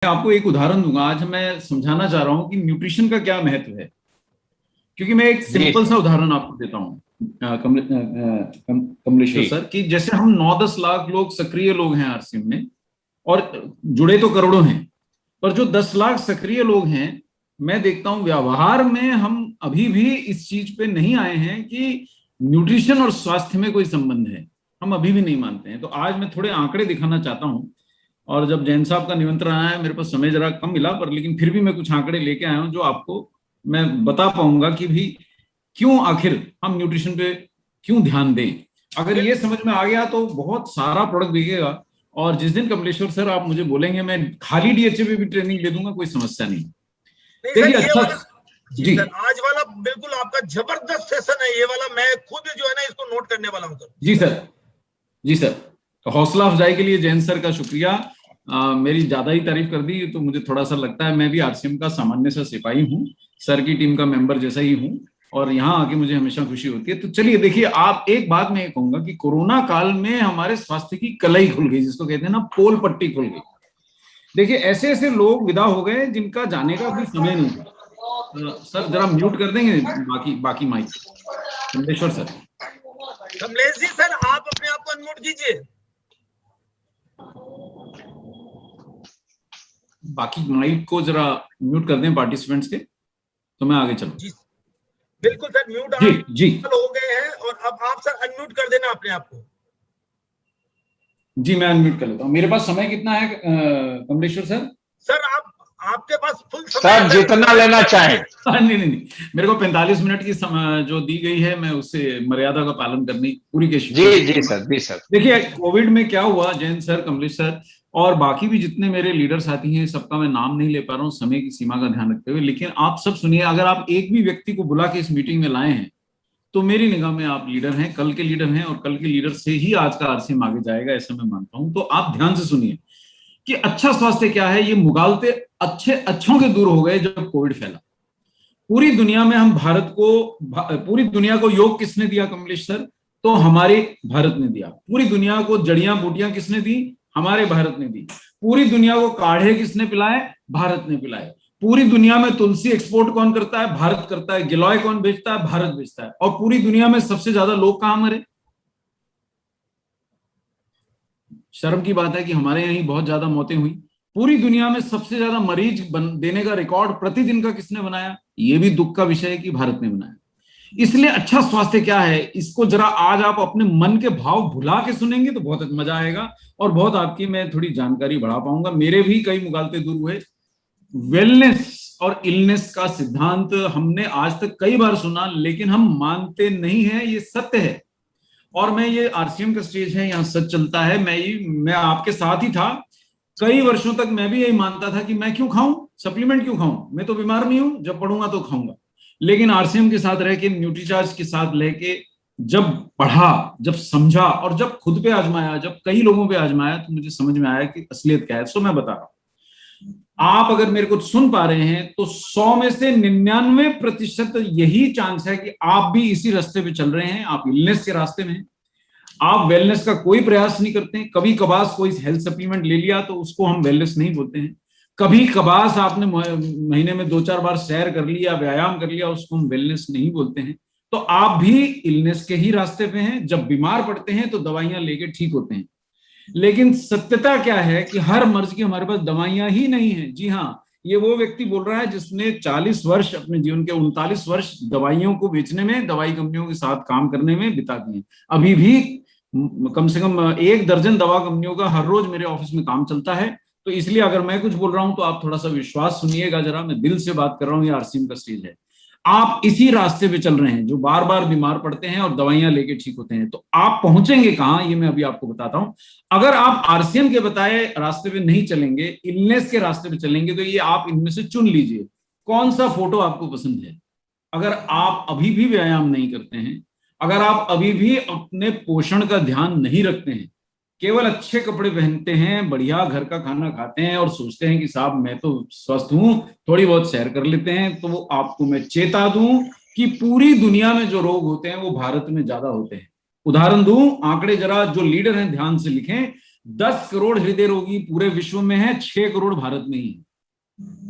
आपको एक उदाहरण दूंगा। आज मैं समझाना चाह रहा हूं कि न्यूट्रिशन का क्या महत्व है। क्योंकि मैं एक जी सिंपल सा सर। उदाहरण आपको देता हूं, कमलेश्वर जी सर, कि जैसे हम 9-10 लाख लोग सक्रिय लोग हैं आरसीएम में, और जुड़े तो करोड़ों हैं, पर जो 10 लाख सक्रिय लोग हैं, मैं देखता हूं व्यवहार में हम अभी भी इस चीज पे नहीं आए हैं कि न्यूट्रिशन और स्वास्थ्य में कोई संबंध है। हम अभी भी नहीं मानते हैं। तो आज मैं थोड़े आंकड़े दिखाना चाहता हूं। और जब जैन साहब का निमंत्रण आया, मेरे पास समय जरा कम मिला, पर लेकिन फिर भी मैं कुछ आंकड़े लेके आया हूं जो आपको मैं बता पाऊंगा कि भी क्यों आखिर हम न्यूट्रिशन पे क्यों ध्यान दें। अगर ये बिल्कुल। समझ में आ गया तो बहुत सारा प्रोडक्ट बिकेगा। और जिस दिन कमलेश्वर सर आप मुझे बोलेंगे, मैं खाली डीएचए पे भी ट्रेनिंग दे दूंगा, कोई समस्या नहीं। नहीं सर, देखिए, ये अच्छा। वाला। जी जी। सर, आज वाला बिल्कुल आपका जबरदस्त सेशन है। ये वाला मैं खुद जो है ना, इसको नोट करने वाला हूँ सर। जी जी सर। सर। जी सर। तो हौसला अफजाई के लिए जैन सर का शुक्रिया। मेरी ज्यादा ही तारीफ कर दी तो मुझे थोड़ा सा लगता है, मैं भी आरसीएम का सामान्य सा सिपाही हूँ, सर की टीम का मेंबर जैसा ही हूँ। और यहाँ आके मुझे हमेशा खुशी होती है। तो चलिए देखिए, आप एक बात मैं ये कहूंगा कि कोरोना काल में हमारे स्वास्थ्य की कलई खुल गई, जिसको कहते हैं ना, पोल पट्टी खुल गई। देखिए, ऐसे ऐसे लोग विदा हो गए जिनका जाने का भी समय नहीं था। सर जरा म्यूट कर देंगे बाकी बाकी mic, Kamleshwar sir. Kamlesh ji sir, आप अपने आप को अनम्यूट कीजिए। बाकी माइक को जरा म्यूट कर दें पार्टिसिपेंट्स के, तो मैं आगे चलूं। जी बिल्कुल सर, म्यूट जी। जी। ऑल हो गए हैं। और अब आप सर अनम्यूट कर देना अपने आप को। जी, मैं अनम्यूट कर लेता हूँ। मेरे पास समय कितना है, कमलेश्वर सर? सर आप, आपके पास फुल समय है सर सर, जितना लेना 45 चाहें। मिनट नहीं नहीं नहीं, मेरे को 45 मिनट की जो दी गई है, मैं उससे मर्यादा का पालन करने की पूरी जी कोशिश जी करूंगा। सर, जी सर। देखिए, कोविड में क्या हुआ, जैन सर, कमलेश सर और बाकी भी जितने मेरे लीडर साथी हैं, सबका मैं नाम नहीं ले पा रहा हूँ समय की सीमा का ध्यान रखते हुए, लेकिन आप सब सुनिए। अगर आप एक भी व्यक्ति को बुला के इस मीटिंग में लाए हैं, तो मेरी निगाह में आप लीडर हैं, कल के लीडर हैं, और कल के लीडर से ही आज का आरसीएम आगे जाएगा, ऐसा मैं मानता हूं। तो आप ध्यान से सुनिए कि अच्छा स्वास्थ्य क्या है। ये मुगालते अच्छे अच्छों के दूर हो गए जब कोविड फैला। पूरी दुनिया में हम भारत को, पूरी दुनिया को योग किसने दिया, कमलेश सर? तो हमारे भारत ने दिया। पूरी दुनिया को जड़ियां बूटियां किसने दी? हमारे भारत ने दी। पूरी दुनिया को काढ़े किसने पिलाए? भारत ने पिलाए। पूरी दुनिया में तुलसी एक्सपोर्ट कौन करता है? भारत करता है। गिलॉय कौन बेचता है? भारत बेचता है। और पूरी दुनिया में सबसे ज्यादा लोग कहां मरे? शर्म की बात है कि हमारे यहाँ ही बहुत ज्यादा मौतें हुई। पूरी दुनिया में सबसे ज्यादा मरीज देने का रिकॉर्ड प्रतिदिन का किसने बनाया? ये भी दुख का विषय है कि भारत ने बनाया। इसलिए अच्छा स्वास्थ्य क्या है, इसको जरा आज आप अपने मन के भाव भुला के सुनेंगे तो बहुत मजा आएगा, और बहुत आपकी मैं थोड़ी जानकारी बढ़ा पाऊंगा। मेरे भी कई मुगालते दूर हुए। वेलनेस और इलनेस का सिद्धांत हमने आज तक कई बार सुना, लेकिन हम मानते नहीं है, ये सत्य है। और मैं, ये आरसीएम का स्टेज है, यहाँ सच चलता है। मैं आपके साथ ही था। कई वर्षों तक मैं भी यही मानता था कि मैं क्यों खाऊं, सप्लीमेंट क्यों खाऊं, मैं तो बीमार नहीं हूं, जब पढ़ूंगा तो खाऊंगा। लेकिन आरसीएम के साथ रह के, न्यूट्रीचार्ज के साथ लेके, जब पढ़ा, जब समझा, और जब खुद पे आजमाया, जब कई लोगों पे आजमाया, तो मुझे समझ में आया कि असलियत क्या है। सो मैं बता रहा हूं। आप अगर मेरे को सुन पा रहे हैं तो 100 में से 99% यही चांस है कि आप भी इसी रास्ते पे चल रहे हैं। आप इलनेस के रास्ते में हैं। आप वेलनेस का कोई प्रयास नहीं करते हैं। कभी कभार कोई हेल्थ सप्लीमेंट ले लिया तो उसको हम वेलनेस नहीं बोलते हैं। कभी कभार आपने महीने में 2-4 बार सैर कर लिया, व्यायाम कर लिया, उसको हम वेलनेस नहीं बोलते हैं। तो आप भी इलनेस के ही रास्ते पे हैं। जब बीमार पड़ते हैं तो दवाइयां लेके ठीक होते हैं। लेकिन सत्यता क्या है कि हर मर्ज की हमारे पास दवाइयां ही नहीं है। जी हाँ, ये वो व्यक्ति बोल रहा है जिसने 40 वर्ष, अपने जीवन के 39 वर्ष दवाइयों को बेचने में, दवाई कंपनियों के साथ काम करने में बिता दिए। अभी भी कम से कम 1 दर्जन दवा कंपनियों का हर रोज मेरे ऑफिस में काम चलता है। तो इसलिए अगर मैं कुछ बोल रहा हूं तो आप थोड़ा सा विश्वास सुनिएगा जरा, मैं दिल से बात कर रहा हूं, ये आरसीएम का स्टेज है। आप इसी रास्ते पे चल रहे हैं, जो बार बार बीमार पड़ते हैं और दवाइयां लेके ठीक होते हैं। तो आप पहुंचेंगे कहां, ये मैं अभी आपको बताता हूं। अगर आप आरसीएम के बताए रास्ते पे नहीं चलेंगे, इलनेस के रास्ते पे चलेंगे, तो ये आप इनमें से चुन लीजिए कौन सा फोटो आपको पसंद है। अगर आप अभी भी व्यायाम नहीं करते हैं, अगर आप अभी भी अपने पोषण का ध्यान नहीं रखते हैं, केवल अच्छे कपड़े पहनते हैं, बढ़िया घर का खाना खाते हैं, और सोचते हैं कि साहब मैं तो स्वस्थ हूं, थोड़ी बहुत सैर कर लेते हैं, तो वो आपको मैं चेता दूं कि पूरी दुनिया में जो रोग होते हैं वो भारत में ज्यादा होते हैं। उदाहरण दूं, आंकड़े जरा जो लीडर हैं ध्यान से लिखें। 10 करोड़ हृदय रोगी पूरे विश्व में है, 6 करोड़ भारत में ही।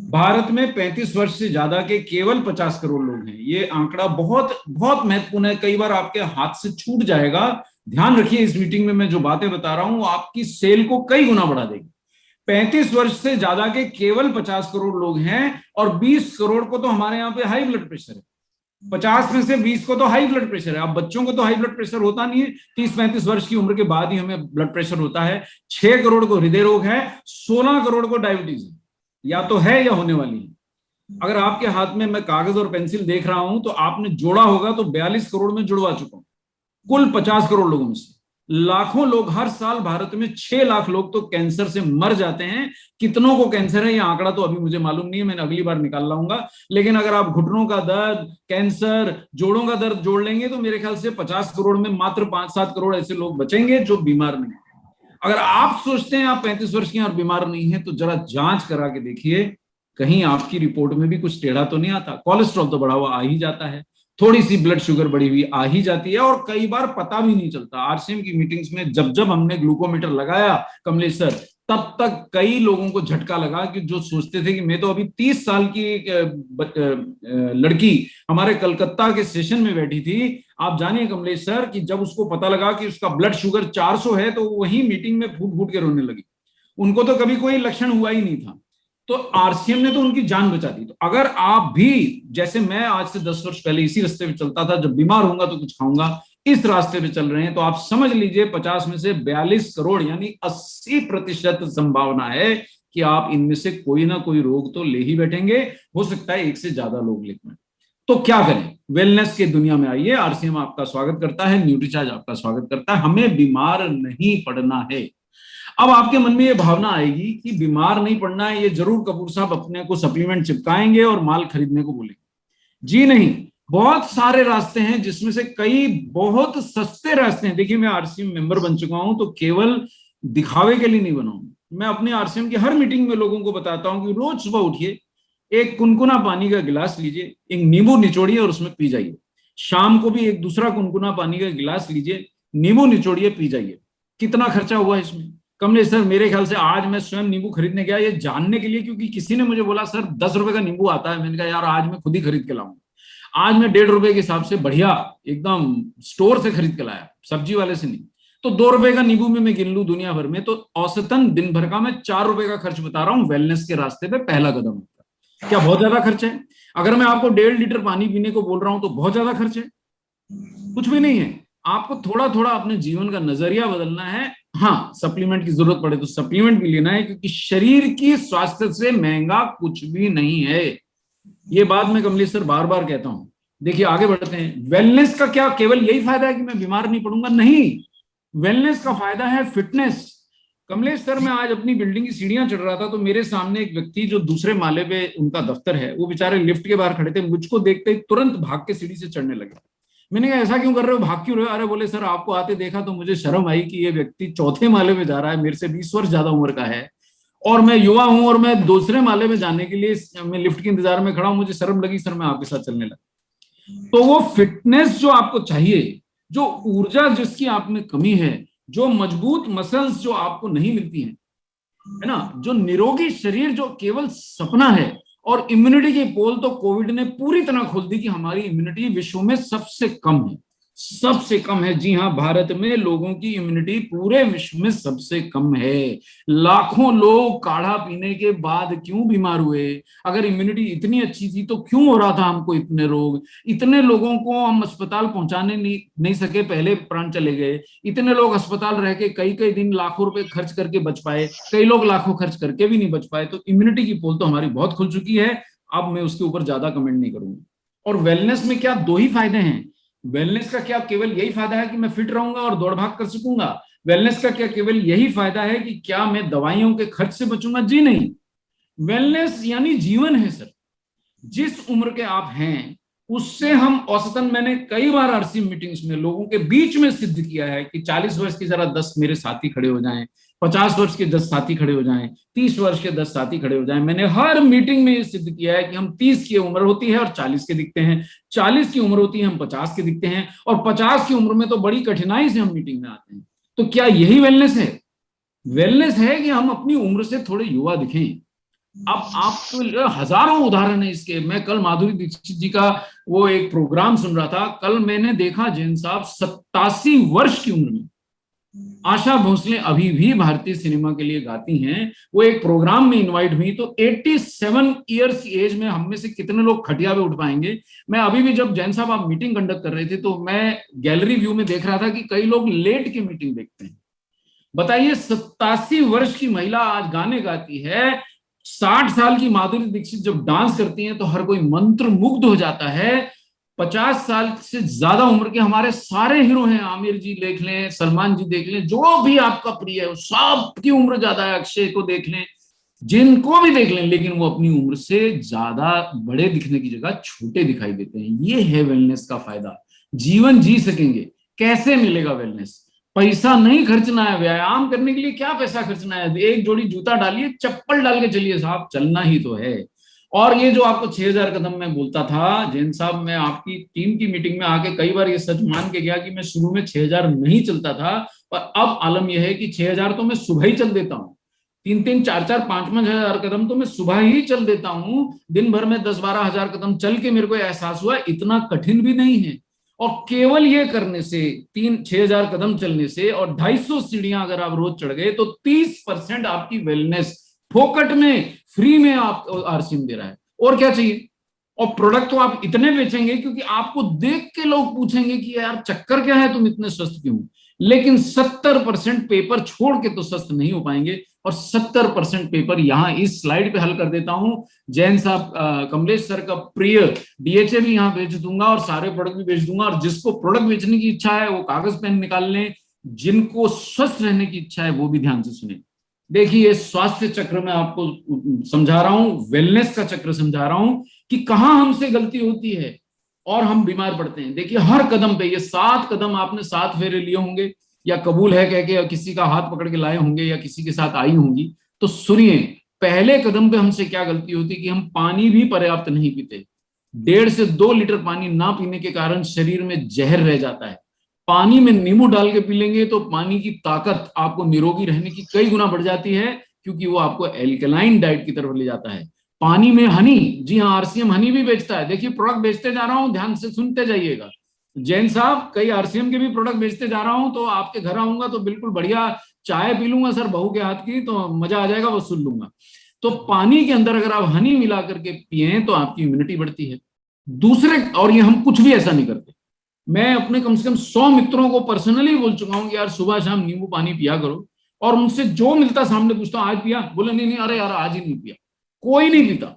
भारत में 35 वर्ष से ज्यादा के केवल 50 करोड़ लोग हैं। ये आंकड़ा बहुत बहुत महत्वपूर्ण है, कई बार आपके हाथ से छूट जाएगा। ध्यान रखिए, इस मीटिंग में मैं जो बातें बता रहा हूं आपकी सेल को कई गुना बढ़ा देगी। 35 वर्ष से ज्यादा के केवल 50 करोड़ लोग हैं और 20 करोड़ को तो हमारे यहाँ पे हाई ब्लड प्रेशर है। 50 में से 20 को तो हाई ब्लड प्रेशर है। अब बच्चों को तो हाई ब्लड प्रेशर होता नहीं है, 30-35 वर्ष की उम्र के बाद ही हमें ब्लड प्रेशर होता है। 6 करोड़ को हृदय रोग है, 16 करोड़ को डायबिटीज है, या तो है या होने वाली है। अगर आपके हाथ में मैं कागज और पेंसिल देख रहा हूं तो आपने जोड़ा होगा तो 42 करोड़ में जुड़वा चुका हूं, कुल 50 करोड़ लोगों में से। लाखों लोग हर साल भारत में 6 लाख लोग तो कैंसर से मर जाते हैं। कितनों को कैंसर है ये आंकड़ा तो अभी मुझे मालूम नहीं है, मैंने अगली बार निकाल लाऊंगा। लेकिन अगर आप घुटनों का दर्द, कैंसर, जोड़ों का दर्द जोड़ लेंगे तो मेरे ख्याल से 50 करोड़ में मात्र 5-7 करोड़ ऐसे लोग बचेंगे जो बीमार नहीं। अगर आप सोचते हैं आप 35 वर्ष के और बीमार नहीं है तो जरा जांच करा के देखिए, कहीं आपकी रिपोर्ट में भी कुछ टेढ़ा तो नहीं आता। कोलेस्ट्रॉल तो बढ़ा हुआ आ ही जाता है, थोड़ी सी ब्लड शुगर बढ़ी हुई आ ही जाती है, और कई बार पता भी नहीं चलता। आरसीएम की मीटिंग्स में जब जब हमने ग्लूकोमीटर लगाया कमलेश सर, तब तक कई लोगों को झटका लगा कि जो सोचते थे कि मैं तो अभी 30 साल की लड़की हमारे कलकत्ता के सेशन में बैठी थी। आप जानिए कमलेश सर कि जब उसको पता लगा कि उसका ब्लड शुगर 400 है तो वही मीटिंग में फूट फूट के रोने लगी। उनको तो कभी कोई लक्षण हुआ ही नहीं था, तो आरसीएम ने तो उनकी जान बचा दी। तो अगर आप भी, जैसे मैं आज से 10 वर्ष पहले इसी रास्ते पे चलता था, जब बीमार होऊंगा तो कुछ खाऊंगा, इस रास्ते पे चल रहे हैं, तो आप समझ लीजिए 50 में से 42 करोड़ यानी 80% संभावना है कि आप इनमें से कोई ना कोई रोग तो ले ही बैठेंगे। हो सकता है एक से ज्यादा लोग लेकर। तो क्या करें? वेलनेस के दुनिया में आइए। आरसीएम आपका स्वागत करता है, न्यूट्रीचार्ज आपका स्वागत करता है। हमें बीमार नहीं पड़ना है। अब आपके मन में ये भावना आएगी कि बीमार नहीं पड़ना है, ये जरूर कपूर साहब अपने को सप्लीमेंट चिपकाएंगे और माल खरीदने को बोलेंगे। जी नहीं, बहुत सारे रास्ते हैं जिसमें से कई बहुत सस्ते रास्ते हैं। देखिए, मैं आरसीएम मेंबर बन चुका हूं तो केवल दिखावे के लिए नहीं बना हूं। मैं अपने आरसीएम की हर मीटिंग में लोगों को बताता हूं कि रोज सुबह उठिए, एक कुनकुना पानी का गिलास लीजिए, एक नींबू निचोड़िए और उसमें पी जाइए। शाम को भी एक दूसरा कुनकुना पानी का गिलास लीजिए, नींबू निचोड़िए, पी जाइए। कितना खर्चा हुआ इसमें? कमलेश सर, मेरे ख्याल से आज मैं स्वयं नींबू खरीदने गया ये जानने के लिए, क्योंकि किसी ने मुझे बोला सर 10 रुपए का नींबू आता है। मैंने कहा यार आज मैं खुद ही खरीद के लाऊंगा। आज मैं 1.5 रुपए के हिसाब से बढ़िया एकदम स्टोर से खरीद के लाया, सब्जी वाले से नहीं। तो 2 रुपए का नींबू में मैं गिन लूं दुनिया भर में तो औसतन दिन भर का मैं 4 रुपए का खर्च बता रहा हूं। वेलनेस के रास्ते पे पहला कदम होता है। क्या बहुत ज्यादा खर्च है? अगर मैं आपको 1.5 लीटर पानी पीने को बोल रहा हूं तो बहुत ज्यादा खर्च है? कुछ भी नहीं है। आपको थोड़ा थोड़ा अपने जीवन का नजरिया बदलना है। हाँ, सप्लीमेंट की जरूरत पड़े तो सप्लीमेंट भी लेना है, क्योंकि शरीर की स्वास्थ्य से महंगा कुछ भी नहीं है। ये बात मैं कमलेश सर बार बार कहता हूं। देखिए, आगे बढ़ते हैं। वेलनेस का क्या केवल यही फायदा है कि मैं बीमार नहीं पड़ूंगा? नहीं, वेलनेस का फायदा है फिटनेस। कमलेश सर, मैं आज अपनी बिल्डिंग की सीढ़ियां चढ़ रहा था तो मेरे सामने एक व्यक्ति जो दूसरे माले पे उनका दफ्तर है, वो बेचारे लिफ्ट के बाहर खड़े थे। मुझको देखते ही तुरंत भाग के सीढ़ी से चढ़ने लगे। मैंने कहा ऐसा क्यों कर रहे हो, भाग क्यों रहे हो? अरे बोले सर, आपको आते देखा तो मुझे शर्म आई कि ये व्यक्ति 4थे माले में जा रहा है, मेरे से 20 वर्ष ज्यादा उम्र का है, और मैं युवा हूं और मैं दूसरे माले में जाने के लिए मैं लिफ्ट के इंतजार में खड़ा हूं। मुझे शर्म लगी, सर मैं आपके साथ चलने लगा। तो वो फिटनेस जो आपको चाहिए, जो ऊर्जा जिसकी आप में कमी है, जो मजबूत मसल्स जो आपको नहीं मिलती हैं, है ना, जो निरोगी शरीर जो केवल सपना है, और इम्यूनिटी की पोल तो कोविड ने पूरी तरह खोल दी कि हमारी इम्यूनिटी विश्व में सबसे कम है। सबसे कम है। जी हाँ, भारत में लोगों की इम्यूनिटी पूरे विश्व में सबसे कम है। लाखों लोग काढ़ा पीने के बाद क्यों बीमार हुए? अगर इम्यूनिटी इतनी अच्छी थी तो क्यों हो रहा था हमको इतने रोग? इतने लोगों को हम अस्पताल पहुंचाने नहीं सके, पहले प्राण चले गए। इतने लोग अस्पताल रह के कई कई दिन लाखों रुपए खर्च करके बच पाए, कई लोग लाखों खर्च करके भी नहीं बच पाए। तो इम्यूनिटी की पोल तो हमारी बहुत खुल चुकी है। अब मैं उसके ऊपर ज्यादा कमेंट नहीं करूंगा। और वेलनेस में क्या 2 ही फायदे हैं। वेलनेस का क्या केवल यही फायदा है कि मैं फिट रहूंगा और दौड़ भाग कर सकूंगा? वेलनेस का क्या केवल यही फायदा है कि क्या मैं दवाइयों के खर्च से बचूंगा? जी नहीं। वेलनेस यानी जीवन है सर। जिस उम्र के आप हैं उससे हम औसतन, मैंने कई बार आरसी मीटिंग्स में लोगों के बीच में सिद्ध किया है कि 40 वर्ष के जरा 10 मेरे साथी खड़े हो जाएं, 50 वर्ष के 10 साथी खड़े हो जाएं, 30 वर्ष के 10 साथी खड़े हो जाएं। मैंने हर मीटिंग में ये सिद्ध किया है कि हम 30 की उम्र होती है और 40 के दिखते हैं, 40 की उम्र होती है हम 50 के दिखते हैं, और 50 की उम्र में तो बड़ी कठिनाई से हम मीटिंग में आते हैं। तो क्या यही वेलनेस है? वेलनेस है कि हम अपनी उम्र से थोड़े युवा दिखें। अब आप हजारों उदाहरण है इसके। मैं कल माधुरी दीक्षित जी का वो एक प्रोग्राम सुन रहा था, कल मैंने देखा जैन साहब 87 वर्ष की उम्र में आशा भोसले अभी भी भारतीय सिनेमा के लिए गाती हैं। वो एक प्रोग्राम में इनवाइट हुई तो 87 ईयर्स की एज में हम में से कितने लोग खटिया पे उठ पाएंगे। मैं अभी भी, जब जैन साहब आप मीटिंग कंडक्ट कर रहे थे तो मैं गैलरी व्यू में देख रहा था कि कई लोग लेट के मीटिंग देखते हैं। बताइए, 87 वर्ष की महिला आज गाने गाती है। 60 साल की माधुरी दीक्षित जब डांस करती हैं तो हर कोई मंत्र मुग्ध हो जाता है। 50 साल से ज्यादा उम्र के हमारे सारे हीरो हैं, आमिर जी देख लें, सलमान जी देख लें, जो भी आपका प्रिय है, सबकी उम्र ज्यादा है। अक्षय को देख लें, जिनको भी देख लें, लेकिन वो अपनी उम्र से ज्यादा बड़े दिखने की जगह छोटे दिखाई देते हैं। ये है वेलनेस का फायदा। जीवन जी सकेंगे। कैसे मिलेगा वेलनेस? पैसा नहीं खर्चना है। व्यायाम करने के लिए क्या पैसा खर्चना है? एक जोड़ी जूता डालिए, चप्पल डाल के चलिए साहब, चलना ही तो है। और ये जो आपको 6000 कदम में बोलता था जैन साहब, मैं आपकी टीम की मीटिंग में आके कई बार ये सच मान के गया कि मैं शुरू में 6000 नहीं चलता था, पर अब आलम यह है कि 6000 तो मैं सुबह ही चल देता हूँ। 3-3, 4-4, 5-5 हजार कदम तो मैं सुबह ही चल देता हूँ। दिन भर में 10-12 हजार कदम चल के मेरे को एहसास हुआ इतना कठिन भी नहीं है। और केवल ये करने से, 3-6 हजार कदम चलने से और 250 सीढ़ियां अगर आप रोज चढ़ गए तो 30% आपकी वेलनेस फोकट में, फ्री में आप आरसीएम दे रहा है। और क्या चाहिए? और प्रोडक्ट तो आप इतने बेचेंगे क्योंकि आपको देख के लोग पूछेंगे कि यार चक्कर क्या है, तुम इतने स्वस्थ क्यों? लेकिन 70% पेपर छोड़ के तो स्वस्थ नहीं हो पाएंगे। और 70% पेपर यहां इस स्लाइड पे हल कर देता हूं। जैन साहब, कमलेश सर का प्रिय डीएचए भी यहां बेच दूंगा और सारे प्रोडक्ट भी बेच दूंगा। और जिसको प्रोडक्ट बेचने की इच्छा है वो कागज पेन निकाल लें, जिनको स्वस्थ रहने की इच्छा है वो भी ध्यान से सुने। देखिए, स्वास्थ्य चक्र में आपको समझा रहा हूं, वेलनेस का चक्र समझा रहा हूं कि कहां हमसे गलती होती है और हम बीमार पड़ते हैं। देखिए, हर कदम पे ये 7 कदम आपने 7 फेरे लिए होंगे, या कबूल है कह के किसी का हाथ पकड़ के लाए होंगे, या किसी के साथ आई होंगी। तो सुनिए, पहले कदम पे हमसे क्या गलती होती है कि हम पानी भी पर्याप्त नहीं पीते। 1.5 से 2 लीटर पानी ना पीने के कारण शरीर में जहर रह जाता है। पानी में नींबू डाल के पी लेंगे तो पानी की ताकत आपको निरोगी रहने की कई गुना बढ़ जाती है, क्योंकि वो आपको एल्कलाइन डाइट की तरफ ले जाता है। पानी में हनी, जी हाँ, आरसीएम हनी भी बेचता है। देखिए, प्रोडक्ट बेचते जा रहा हूं, ध्यान से सुनते जाइएगा। जैन साहब, कई आरसीएम के भी प्रोडक्ट बेचते जा रहा हूं, तो आपके घर आऊंगा तो बिल्कुल बढ़िया चाय पी लूंगा सर, बहू के हाथ की, तो मजा आ जाएगा, वो सुन लूंगा। तो पानी के अंदर अगर आप हनी मिला करके पिए तो आपकी इम्यूनिटी बढ़ती है। दूसरे, और ये हम कुछ भी ऐसा नहीं करते। मैं अपने कम से कम 100 मित्रों को पर्सनली बोल चुका हूं कि यार सुबह शाम नींबू पानी पिया करो। और उनसे जो मिलता सामने पूछता हूं, आज पिया? बोले नहीं नहीं, अरे यार आज ही नहीं पिया। कोई नहीं पीता।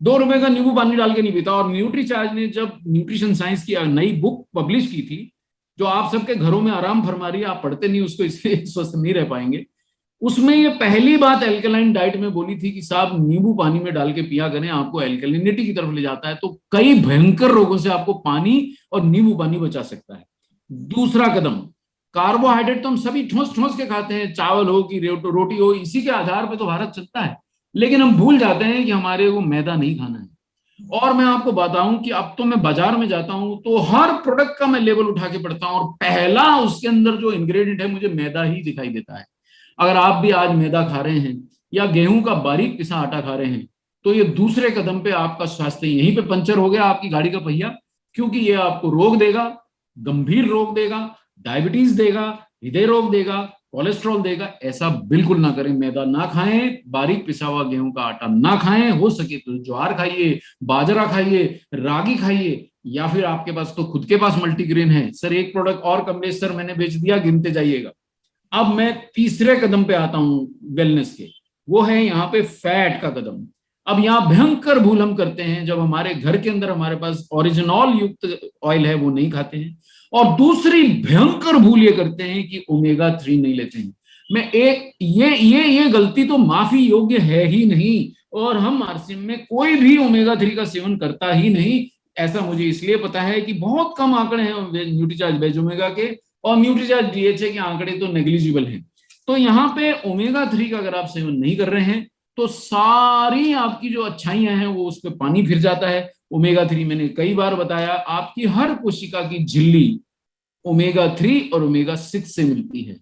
2 रुपए का नींबू पानी डाल के नहीं पीता। और न्यूट्रीचार्ज ने जब न्यूट्रिशन साइंस की नई बुक पब्लिश की थी, जो आप सबके घरों में आराम फरमा रही है, आप पढ़ते नहीं उसको, इसलिए स्वस्थ नहीं रह पाएंगे, उसमें ये पहली बात एल्कलाइन डाइट में बोली थी कि साहब नींबू पानी में डाल के पिया करें, आपको एल्कलिनिटी की तरफ ले जाता है। तो कई भयंकर रोगों से आपको पानी और नींबू पानी बचा सकता है। दूसरा कदम, कार्बोहाइड्रेट तो हम सभी ठोस ठोस के खाते हैं, चावल हो कि रोटी हो, इसी के आधार पर तो भारत चलता है। लेकिन हम भूल जाते हैं कि हमारे को मैदा नहीं खाना है। और मैं आपको बताऊं कि अब तो मैं बाजार में जाता हूं तो हर प्रोडक्ट का मैं लेबल उठा के पढ़ता हूं, और पहला उसके अंदर जो इंग्रेडिएंट है मुझे मैदा ही दिखाई देता है। अगर आप भी आज मैदा खा रहे हैं या गेहूं का बारीक पिसा आटा खा रहे हैं, तो ये दूसरे कदम पे आपका स्वास्थ्य यहीं पे पंचर हो गया, आपकी गाड़ी का पहिया। क्योंकि ये आपको रोग देगा, गंभीर रोग देगा, डायबिटीज देगा, हृदय रोग देगा, कोलेस्ट्रॉल देगा। ऐसा बिल्कुल ना करें। मैदा ना खाएं, बारीक पिसा हुआ गेहूं का आटा ना खाएं, हो सके तो ज्वार खाइए, बाजरा खाइए, रागी खाइए, या फिर आपके पास तो खुद के पास मल्टीग्रेन है। सर एक प्रोडक्ट और कमलेश सर मैंने बेच दिया, गिनते जाइएगा। अब मैं तीसरे कदम पे आता हूं वेलनेस के, वो है यहाँ पे फैट का कदम। अब यहाँ भयंकर भूल हम करते हैं, जब हमारे घर के अंदर हमारे पास ओरिजिनॉल युक्त ऑयल है वो नहीं खाते हैं। और दूसरी भयंकर भूल ये करते हैं कि ओमेगा 3 नहीं लेते हैं। मैं एक ये गलती तो माफी योग्य है ही नहीं। और हम आरसीएम में कोई भी ओमेगा 3 का सेवन करता ही नहीं। ऐसा मुझे इसलिए पता है कि बहुत कम आंकड़े हैं न्यूट्रीचार्ज वेज ओमेगा के, और न्यूट्रीचार्ज डीएचए के आंकड़े तो नेग्लिजिबल हैं। तो यहाँ पे ओमेगा 3 का अगर आप सेवन नहीं कर रहे हैं तो सारी आपकी जो अच्छाइयां हैं वो उस पर पानी फिर जाता है। ओमेगा 3 मैंने कई बार बताया, आपकी हर कोशिका की झिल्ली ओमेगा 3 और ओमेगा 6 से मिलती है।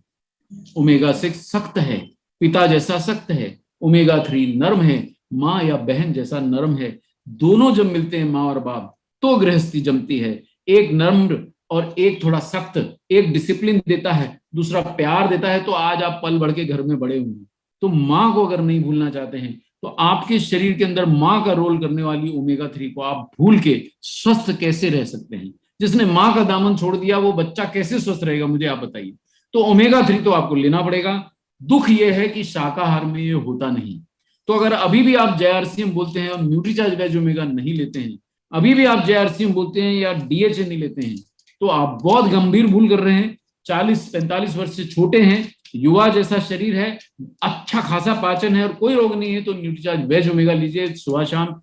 ओमेगा 6 सख्त है, पिता जैसा सख्त है, ओमेगा 3 नर्म है, माँ या बहन जैसा नरम है। दोनों जब मिलते हैं माँ और बाप तो गृहस्थी जमती है। एक नर्म और एक थोड़ा सख्त, एक डिसिप्लिन देता है, दूसरा प्यार देता है, तो आज आप पल बढ़ के घर में बड़े होंगे। तो माँ को अगर नहीं भूलना चाहते हैं तो आपके शरीर के अंदर माँ का रोल करने वाली ओमेगा 3 को आप भूल के स्वस्थ कैसे रह सकते हैं? जिसने माँ का दामन छोड़ दिया वो बच्चा कैसे स्वस्थ रहेगा, मुझे आप बताइए। तो ओमेगा 3 तो आपको लेना पड़ेगा। दुख यह है कि शाकाहार में ये होता नहीं। तो अगर अभी भी आप JRCM बोलते हैं और न्यूट्रीचार्ज वेज ओमेगा नहीं लेते हैं, अभी भी आप JRCM बोलते हैं या DHA नहीं लेते हैं, तो आप बहुत गंभीर भूल कर रहे हैं। 40-45 वर्ष से छोटे हैं, युवा जैसा शरीर है, अच्छा खासा पाचन है और कोई रोग नहीं है, तो न्यूट्रीचार्ज वेज ओमेगा लीजिए सुबह शाम,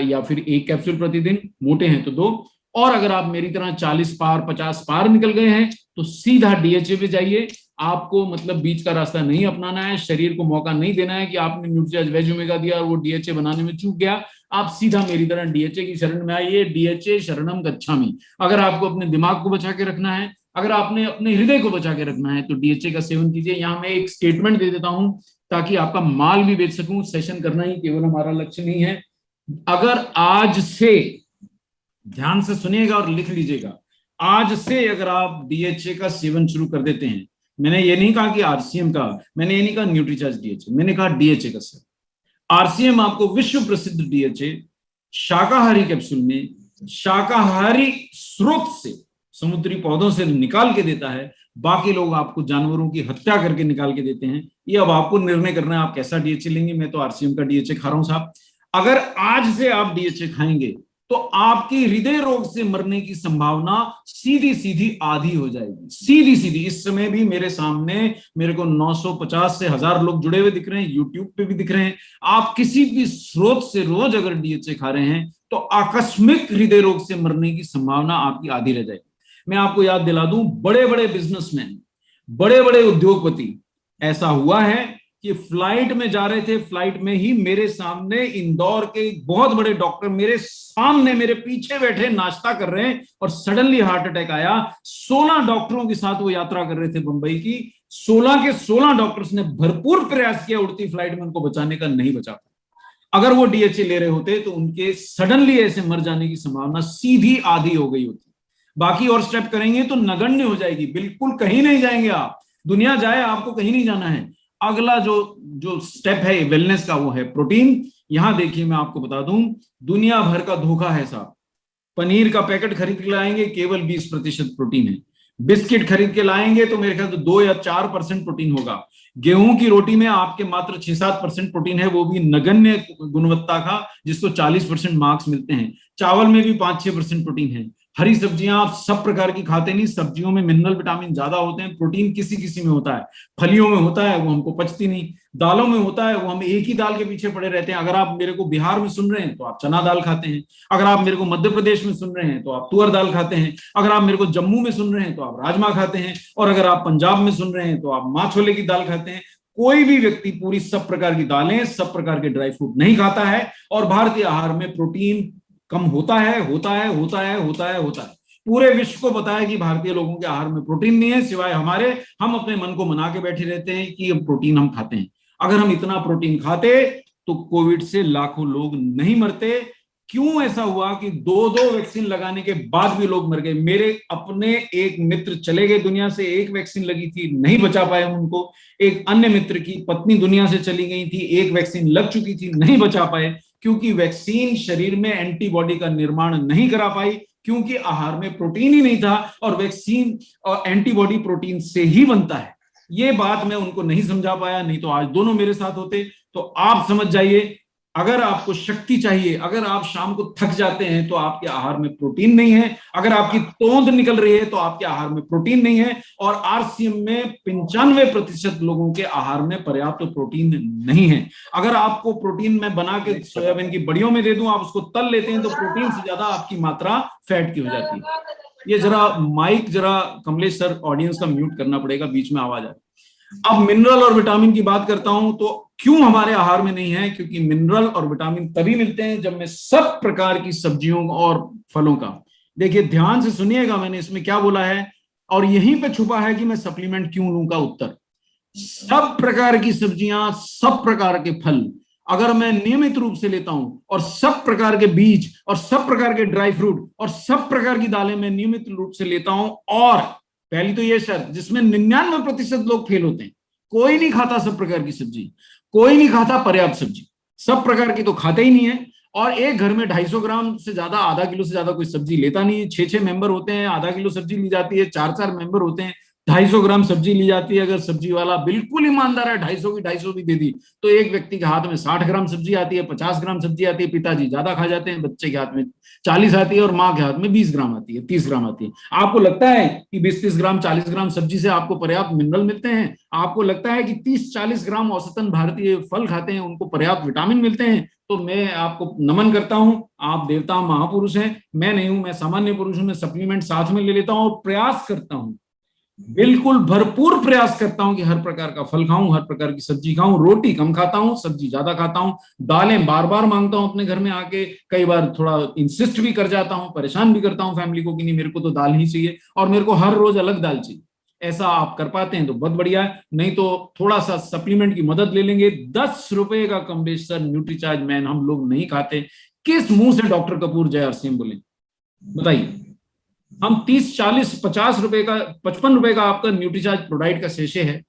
या फिर 1 कैप्सूल प्रतिदिन। मोटे हैं तो 2। और अगर आप मेरी तरह 40 पार 50 पार निकल गए हैं तो सीधा DHA पे जाइए। आपको मतलब बीच का रास्ता नहीं अपनाना है, शरीर को मौका नहीं देना है कि आपने न्यूट्रीचार्ज वेज ओमेगा दिया और वो DHA बनाने में चूक गया। आप सीधा मेरी तरह DHA की शरण में आइए। DHA शरणम गच्छामि। अगर आपको अपने दिमाग को बचा के रखना है, अगर आपने अपने हृदय को बचा के रखना है, तो DHA का सेवन कीजिए। यहाँ मैं एक स्टेटमेंट दे देता हूं ताकि आपका माल भी बेच सकूं। सेशन करना ही केवल हमारा लक्ष्य नहीं है। अगर आज से, ध्यान से सुनिएगा और लिख लीजिएगा, आज से अगर आप DHA का सेवन शुरू कर देते हैं, मैंने ये नहीं कहा कि RCM का, मैंने ये नहीं कहा न्यूट्रीचार्ज DHA, मैंने कहा DHA का सेवन। RCM आपको विश्व प्रसिद्ध DHA शाकाहारी कैप्सूल में शाकाहारी स्रोत से, समुद्री पौधों से निकाल के देता है। बाकी लोग आपको जानवरों की हत्या करके निकाल के देते हैं। ये अब आपको निर्णय करना है आप कैसा DHA लेंगे। मैं तो RCM का DHA खा रहा हूं साहब। अगर आज से आप DHA खाएंगे तो आपकी हृदय रोग से मरने की संभावना सीधी सीधी आधी हो जाएगी, सीधी सीधी। इस समय भी मेरे सामने मेरे को 950 से 1000 लोग जुड़े हुए दिख रहे हैं, यूट्यूब पे भी दिख रहे हैं। आप किसी भी स्रोत से रोज अगर DHA खा रहे हैं तो आकस्मिक हृदय रोग से मरने की संभावना आपकी आधी रह जाएगी। मैं आपको याद दिला दूं, बड़े बड़े बिजनेसमैन, बड़े बड़े उद्योगपति, ऐसा हुआ है कि फ्लाइट में जा रहे थे, फ्लाइट में ही मेरे सामने इंदौर के बहुत बड़े डॉक्टर मेरे सामने मेरे पीछे बैठे नाश्ता कर रहे हैं और सडनली हार्ट अटैक आया। 16 डॉक्टरों के साथ वो यात्रा कर रहे थे मुंबई की। 16 के 16 डॉक्टर्स ने भरपूर प्रयास किया उड़ती फ्लाइट में उनको बचाने का, नहीं बचा पाया। अगर वो DHA ले रहे होते तो उनके सडनली ऐसे मर जाने की संभावना सीधी आधी हो गई होती। बाकी और स्टेप करेंगे तो नगण्य हो जाएगी, बिल्कुल कहीं नहीं जाएंगे आप। दुनिया जाए, आपको कहीं नहीं जाना है। अगला जो स्टेप है वेलनेस का, वो है प्रोटीन। यहां देखिए मैं आपको बता दूं, दुनिया भर का धोखा है साहब। पनीर का पैकेट खरीद के लाएंगे, केवल 20% प्रोटीन है। बिस्किट खरीद के लाएंगे तो मेरे ख्याल से 2 या 4% प्रोटीन होगा। गेहूं की रोटी में आपके मात्र 6-7% प्रोटीन है, वो भी नगण्य गुणवत्ता का, जिसको 40% मार्क्स मिलते हैं। चावल में भी 5-6% प्रोटीन है। हरी सब्जियां आप सब प्रकार की खाते नहीं, सब्जियों में मिनरल विटामिन ज्यादा होते हैं, प्रोटीन किसी किसी में होता है। फलियों में होता है, वो हमको पचती नहीं। दालों में होता है, वो हम एक ही दाल के पीछे पड़े रहते हैं। अगर आप मेरे को बिहार में सुन रहे हैं तो आप चना दाल खाते हैं। अगर आप मेरे को मध्य प्रदेश में सुन रहे हैं तो आप तुअर दाल खाते हैं। अगर आप मेरे को जम्मू में सुन रहे हैं तो आप राजमा खाते हैं। और अगर आप पंजाब में सुन रहे हैं तो आप माँ छोले की दाल खाते हैं। कोई भी व्यक्ति पूरी सब प्रकार की दालें, सब प्रकार के ड्राई फ्रूट नहीं खाता है। और भारतीय आहार में प्रोटीन कम होता है, होता है, होता है, होता है, होता है। पूरे विश्व को पता है कि भारतीय लोगों के आहार में प्रोटीन नहीं है, सिवाय हमारे। हम अपने मन को मना के बैठे रहते हैं कि हम प्रोटीन हम खाते हैं। अगर हम इतना प्रोटीन खाते तो कोविड से लाखों लोग नहीं मरते। क्यों ऐसा हुआ कि 2-2 वैक्सीन लगाने के बाद भी लोग मर गए? मेरे अपने एक मित्र चले गए दुनिया से, एक वैक्सीन लगी थी, नहीं बचा पाए हम उनको। एक अन्य मित्र की पत्नी दुनिया से चली गई थी, एक वैक्सीन लग चुकी थी, नहीं बचा पाए, क्योंकि वैक्सीन शरीर में एंटीबॉडी का निर्माण नहीं करा पाई, क्योंकि आहार में प्रोटीन ही नहीं था। और वैक्सीन और एंटीबॉडी प्रोटीन से ही बनता है। ये बात मैं उनको नहीं समझा पाया, नहीं तो आज दोनों मेरे साथ होते। तो आप समझ जाइए, अगर आपको शक्ति चाहिए, अगर आप शाम को थक जाते हैं तो आपके आहार में प्रोटीन नहीं है। अगर आपकी तोंद निकल रही है तो आपके आहार में प्रोटीन नहीं है। और RCM में 95% लोगों के आहार में पर्याप्त प्रोटीन नहीं है। अगर आपको प्रोटीन में बना के सोयाबीन की बड़ियों में दे दूं, आप उसको तल लेते हैं तो प्रोटीन से ज्यादा आपकी मात्रा फैट की हो जाती है। ये जरा माइक जरा कमलेश सर, ऑडियंस का म्यूट करना पड़ेगा, बीच में आवाज आ रही। अब मिनरल और विटामिन की बात करता हूं तो क्यों हमारे आहार में नहीं है? क्योंकि मिनरल और विटामिन तभी मिलते हैं जब मैं सब प्रकार की सब्जियों और फलों का, देखिए ध्यान से सुनिएगा मैंने इसमें क्या बोला है, और यहीं पे छुपा है कि मैं सप्लीमेंट क्यों लूं का उत्तर। सब प्रकार की सब्जियां, सब प्रकार के फल अगर मैं नियमित रूप से लेता हूं, और सब प्रकार के बीज और सब प्रकार के ड्राई फ्रूट और सब प्रकार की दालें मैं नियमित रूप से लेता हूं, और पहली तो यह शर्त जिसमें 99% लोग फेल होते हैं, कोई नहीं खाता सब प्रकार की सब्जी, कोई नहीं खाता पर्याप्त सब्जी, सब प्रकार की तो खाते ही नहीं है। और एक घर में 250 ग्राम से ज्यादा, आधा किलो से ज्यादा कोई सब्जी लेता नहीं है। 6-6 मेंबर होते हैं, आधा किलो सब्जी ली जाती है। 4-4 मेंबर होते हैं, 250 ग्राम सब्जी ली जाती है। अगर सब्जी वाला बिल्कुल ईमानदार है, 250 की 250 भी दे दी, तो एक व्यक्ति के हाथ में 60 ग्राम सब्जी आती है, 50 ग्राम सब्जी आती है। पिताजी ज्यादा खा जाते हैं, बच्चे के हाथ में 40 आती है, और माँ के हाथ में 20 ग्राम आती है, 30 ग्राम आती है। आपको लगता है कि 20-30 ग्राम, 40 ग्राम सब्जी से आपको पर्याप्त मिनरल मिलते हैं? आपको लगता है कि 30-40 ग्राम औसतन भारतीय फल खाते हैं, उनको पर्याप्त विटामिन मिलते हैं? तो मैं आपको नमन करता हूं, आप देवता महापुरुष हैं, मैं नहीं हूं, मैं सामान्य पुरुष हूं। मैं सप्लीमेंट साथ में ले लेता हूं और प्रयास करता हूं, बिल्कुल भरपूर प्रयास करता हूं कि हर प्रकार का फल खाऊं, हर प्रकार की सब्जी खाऊं। रोटी कम खाता हूं, सब्जी ज्यादा खाता हूं। दालें बार बार मांगता हूं अपने घर में आके, कई बार थोड़ा इंसिस्ट भी कर जाता हूं, परेशान भी करता हूं फैमिली को कि नहीं मेरे को तो दाल ही चाहिए, और मेरे को हर रोज अलग दाल चाहिए। ऐसा आप कर पाते हैं तो बहुत बढ़िया है, नहीं तो थोड़ा सा सप्लीमेंट की मदद ले लेंगे। 10 रुपए का कम्बेशर न्यूट्रीचार्ज मैन हम लोग नहीं खाते। किस मुंह से डॉक्टर कपूर जय आरसीएम बोले, बताइए? हम 30-40-50 रुपए का, 55 रुपए का आपका न्यूट्रीचार्ज प्रोडाइट का सेशे है,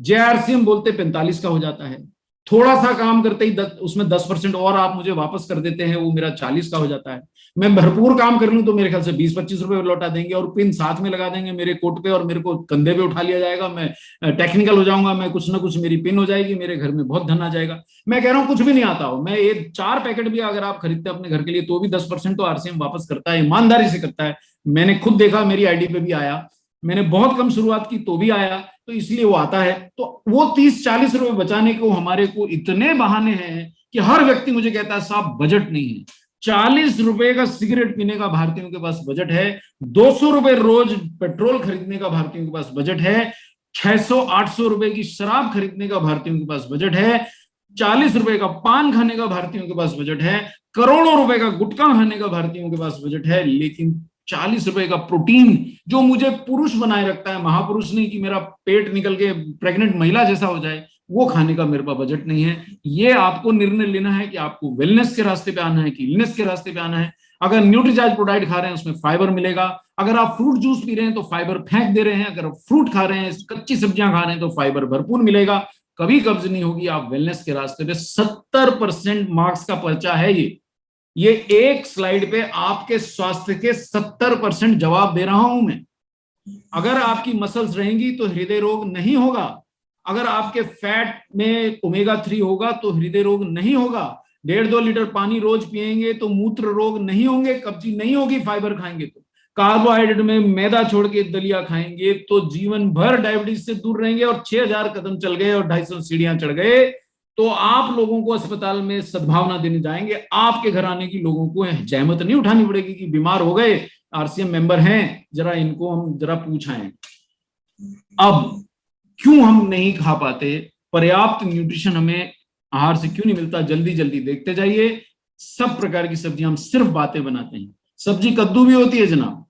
जेआरसीएम बोलते 45 का हो जाता है। थोड़ा सा काम करते ही उसमें 10% और आप मुझे वापस कर देते हैं, वो मेरा 40 का हो जाता है। मैं भरपूर काम कर लूं तो मेरे ख्याल से 20-25 रुपए लौटा देंगे, और पिन साथ में लगा देंगे मेरे कोट पे, और मेरे को कंधे पे उठा लिया जाएगा। मैं टेक्निकल हो जाऊंगा, मैं कुछ ना कुछ मेरी पिन हो जाएगी, मेरे घर में बहुत धन आ जाएगा। मैं कह रहा हूं कुछ भी नहीं आता हो, मैं ये 4 पैकेट भी अगर आप खरीदते हैं अपने घर के लिए, तो भी 10% तो आरसीएम वापस करता है, ईमानदारी से करता है। मैंने खुद देखा, मेरी आईडी पे भी आया। मैंने बहुत कम शुरुआत की तो भी आया, तो इसलिए वो आता है। तो वो 30-40 रुपए बचाने को हमारे को इतने बहाने हैं कि हर व्यक्ति मुझे कहता है साहब बजट नहीं है। 40 रुपए का सिगरेट पीने का भारतीयों के पास बजट है, 200 रुपए रोज पेट्रोल खरीदने का भारतीयों के पास बजट है, 600-800 रुपए की शराब खरीदने का भारतीयों के पास बजट है, 40 रुपए का पान खाने का भारतीयों के पास बजट है, करोड़ों रुपए का गुटखा खाने का भारतीयों के पास बजट है। लेकिन 40 रुपए का प्रोटीन जो मुझे पुरुष बनाए रखता है, महापुरुष नहीं कि मेरा पेट निकल के प्रेग्नेंट महिला जैसा हो जाए, वो खाने का मेरे पास बजट नहीं है। ये आपको निर्णय लेना है कि आपको वेलनेस के रास्ते पे आना है कि इलनेस के रास्ते पे आना है। अगर न्यूट्रीचार्ज प्रोडाइट खा रहे हैं उसमें फाइबर मिलेगा, अगर आप फ्रूट जूस पी रहे हैं तो फाइबर फेंक दे रहे हैं, अगर आप फ्रूट खा रहे हैं, कच्ची सब्जियां खा रहे हैं तो फाइबर भरपूर मिलेगा, कभी कब्ज नहीं होगी। आप वेलनेस के रास्ते पे 70% मार्क्स का पर्चा है ये एक स्लाइड पे आपके स्वास्थ्य के 70% जवाब दे रहा हूं मैं। अगर आपकी मसल्स रहेंगी तो हृदय रोग नहीं होगा, अगर आपके फैट में ओमेगा 3 होगा तो हृदय रोग नहीं होगा, 1.5-2 लीटर पानी रोज पिएंगे तो मूत्र रोग नहीं होंगे, कब्जी नहीं होगी, फाइबर खाएंगे तो, कार्बोहाइड्रेट में मैदा छोड़ के दलिया खाएंगे तो जीवन भर डायबिटीज से दूर रहेंगे, और 6000 कदम चल गए और 250 सीढ़ियां चढ़ गए तो आप लोगों को अस्पताल में सद्भावना देने जाएंगे। आपके घर आने की लोगों को जहमत नहीं उठानी पड़ेगी कि बीमार हो गए, आरसीएम मेंबर हैं, जरा इनको हम जरा पूछाएं। अब क्यों हम नहीं खा पाते, पर्याप्त न्यूट्रिशन हमें आहार से क्यों नहीं मिलता, जल्दी जल्दी देखते जाइए। सब प्रकार की सब्जी, हम सिर्फ बातें बनाते हैं। सब्जी कद्दू भी होती है जनाब,